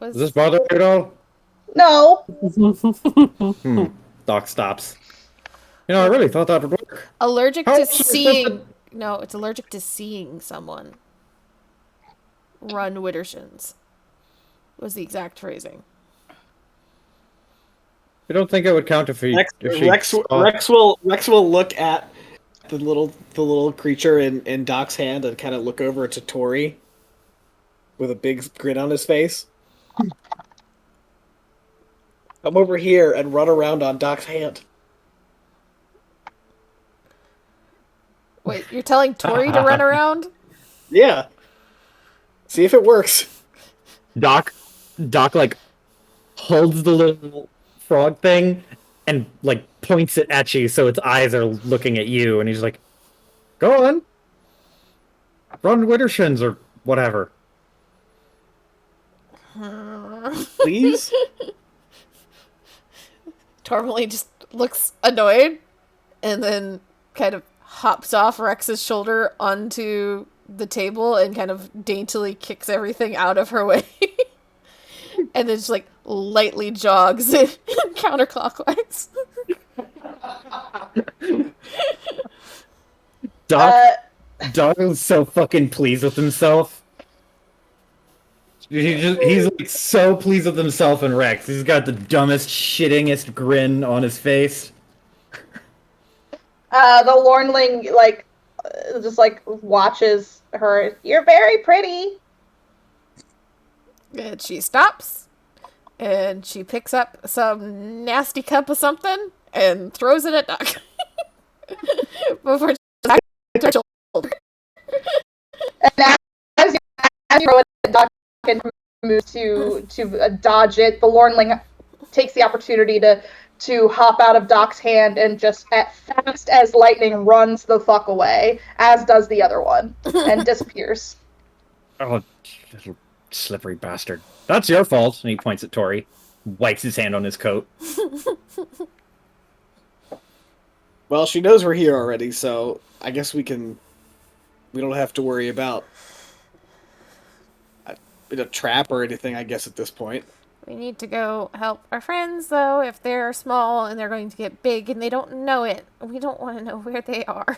Does this bother you at all?
No.
Doc stops. You know, I really thought that would work.
Allergic to seeing... No, it's allergic to seeing someone run Widdershins. Was the exact phrasing.
You don't think it would count if he...
Rex will look at the little creature in Doc's hand and kind of look over to Tori with a big grin on his face. Come over here and run around on Doc's hand.
Wait, you're telling Tori to run around?
Yeah. See if it works.
Doc, like, holds the little frog thing and, like, points it at you so its eyes are looking at you, and he's like, go on. Run Widdershins or whatever.
Please?
Tourmaline just looks annoyed and then kind of hops off Rex's shoulder onto the table and kind of daintily kicks everything out of her way. And then just like lightly jogs counterclockwise.
Doc is so fucking pleased with himself. He's like so pleased with himself and Rex. He's got the dumbest, shittingest grin on his face.
The Lornling, just, watches her. You're very pretty.
And she stops, and she picks up some nasty cup of something and throws it at Doc. Before she back to her shoulder.
And as you throw it at Doc and move to dodge it, the Lornling takes the opportunity to hop out of Doc's hand and just as fast as lightning runs the fuck away, as does the other one, and disappears.
Oh, little slippery bastard. That's your fault. And he points at Tori, wipes his hand on his coat.
Well, she knows we're here already, so I guess we don't have to worry about a trap or anything, I guess, at this point.
We need to go help our friends, though, if they're small and they're going to get big and they don't know it. We don't want to know where they are.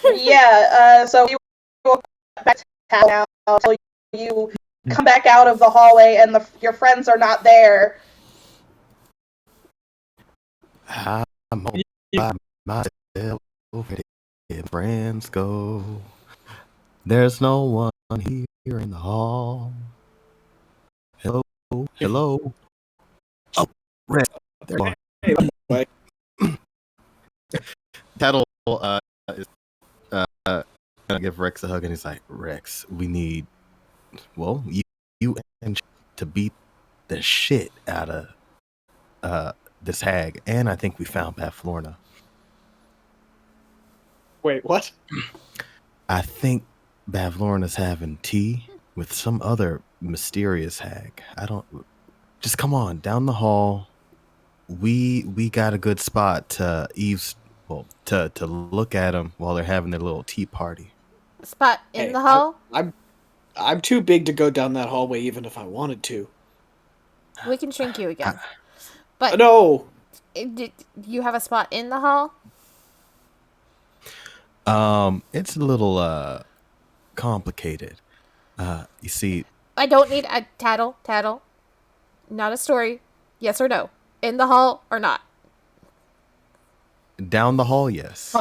Yeah, so you will back to town now, so you come back out of the hallway and your friends are not there.
I'm all by myself, where friends go. There's no one here in the hall. Hello. Oh, Red. There you are. Tattle is gonna give Rex a hug, and he's like, Rex, we need, you and to beat the shit out of this hag, and I think we found Bavlorna.
Wait, what?
I think Bavlorna's having tea with some other mysterious hag. Just come on down the hall. We got a good spot to to look at them while they're having their little tea party.
Spot in the hall?
I'm too big to go down that hallway even if I wanted to.
We can shrink you again. But
no.
Do you have a spot in the hall?
It's a little complicated. You see,
I don't need a tattle. Not a story. Yes or no? In the hall or not?
Down the hall, yes.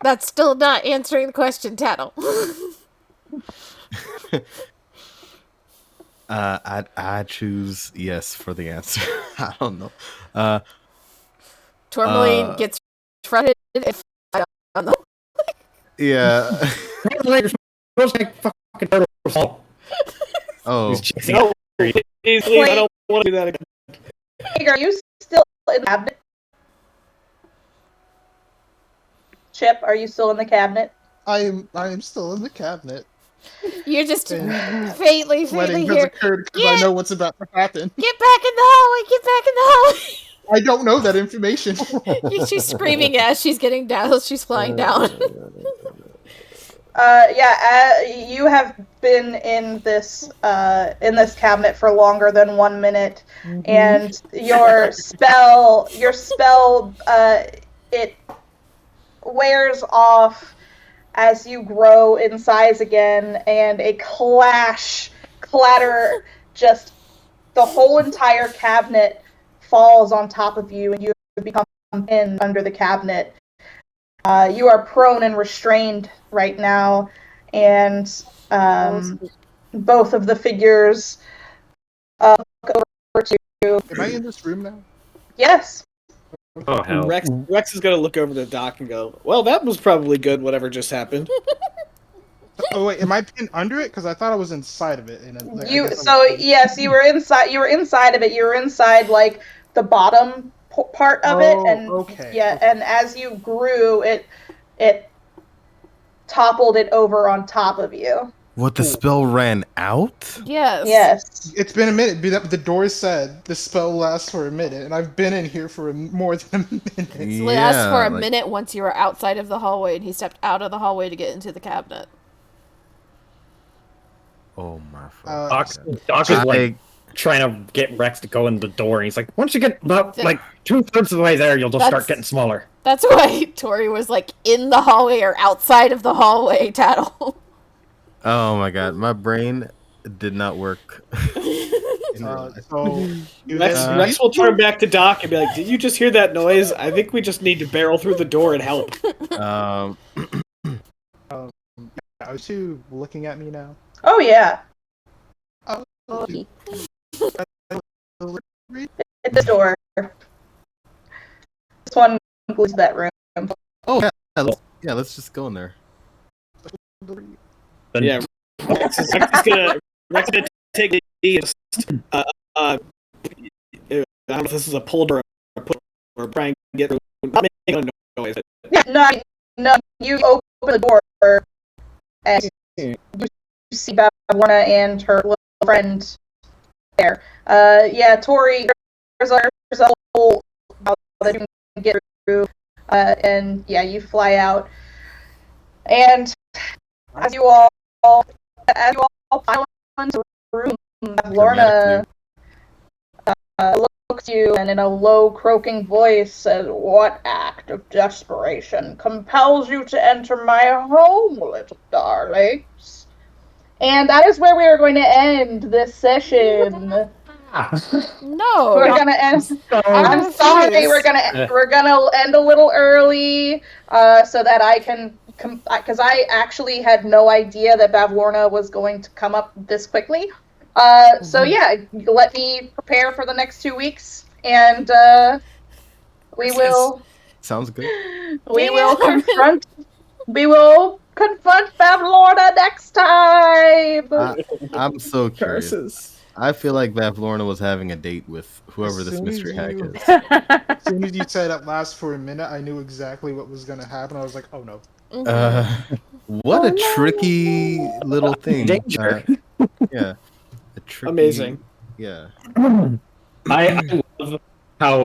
That's still not answering the question, Tattle.
I choose yes for the answer. I don't know.
Tourmaline gets frustrated if I don't know.
Yeah.
You're supposed to make fucking turtle.
Oh.
He's chasing
No,
it.
please, I don't want to do that again.
Are you still in the cabinet? Chip, are you still in the cabinet?
I am still in the cabinet.
You're just
And
faintly
sweating has
here.
occurred because I know what's about to happen.
Get back in the hallway! Get back in the hallway!
I don't know that information.
She's screaming as she's getting down. She's flying down.
You have been in this cabinet for longer than 1 minute, and your spell, it wears off as you grow in size again, and a clatter, just the whole entire cabinet falls on top of you, and you become pinned under the cabinet. You are prone and restrained right now, and both of the figures look over to you.
Am I in this room now?
Yes.
Oh, hell.
Rex is gonna look over the dock and go, "Well, that was probably good. Whatever just happened."
Oh wait, am I pinned under it? Because I thought I was inside of it. And
Yes, you were inside. You were inside of it. You were inside like the bottom part of it, and and as you grew, it toppled it over on top of you.
What, the spell ran out?
Yes.
Yes.
It's been a minute. The door said the spell lasts for a minute, and I've been in here for more than a minute.
It lasts for a minute once you were outside of the hallway, and he stepped out of the hallway to get into the cabinet.
Oh my fuck.
Doc is like trying to get Rex to go in the door, and he's like, once you get about like 2/3 of the way there, you'll just start getting smaller.
That's why Tori was like in the hallway or outside of the hallway, Tattle.
Oh my god, my brain did not work.
Rex will turn back to Doc and be like, "Did you just hear that noise? I think we just need to barrel through the door and help."
Are you looking at me now?
Oh yeah.
Okay.
At the door. This one goes to that room.
Oh yeah, let's just go in there.
Yeah, Rex is gonna take the key. I don't know if this is a pull door or push or try and get through. Not making a noise.
Yeah, no. You open the door, and you see Baborna and her little friend there. Tori, there's a hole that you can get through, and yeah, you fly out. And as you all pile into the room, Lorna looks at you and in a low, croaking voice says, "What act of desperation compels you to enter my home, little darlings?" And that is where we are going to end this session.
No,
we're gonna end. I'm sorry, we're gonna end a little early, so that I can, because I actually had no idea that Bavlorna was going to come up this quickly. So yeah, let me prepare for the next 2 weeks, and we will.
Sounds good.
We will confront. We will confront Bavlorna next time.
I'm so curious. I feel like Bavlorna was having a date with whoever this mystery hack is.
As soon as you said it lasts for a minute, I knew exactly what was going to happen. I was like, oh no.
What a tricky little thing.
Danger.
Yeah. A tricky,
amazing.
Yeah.
I love how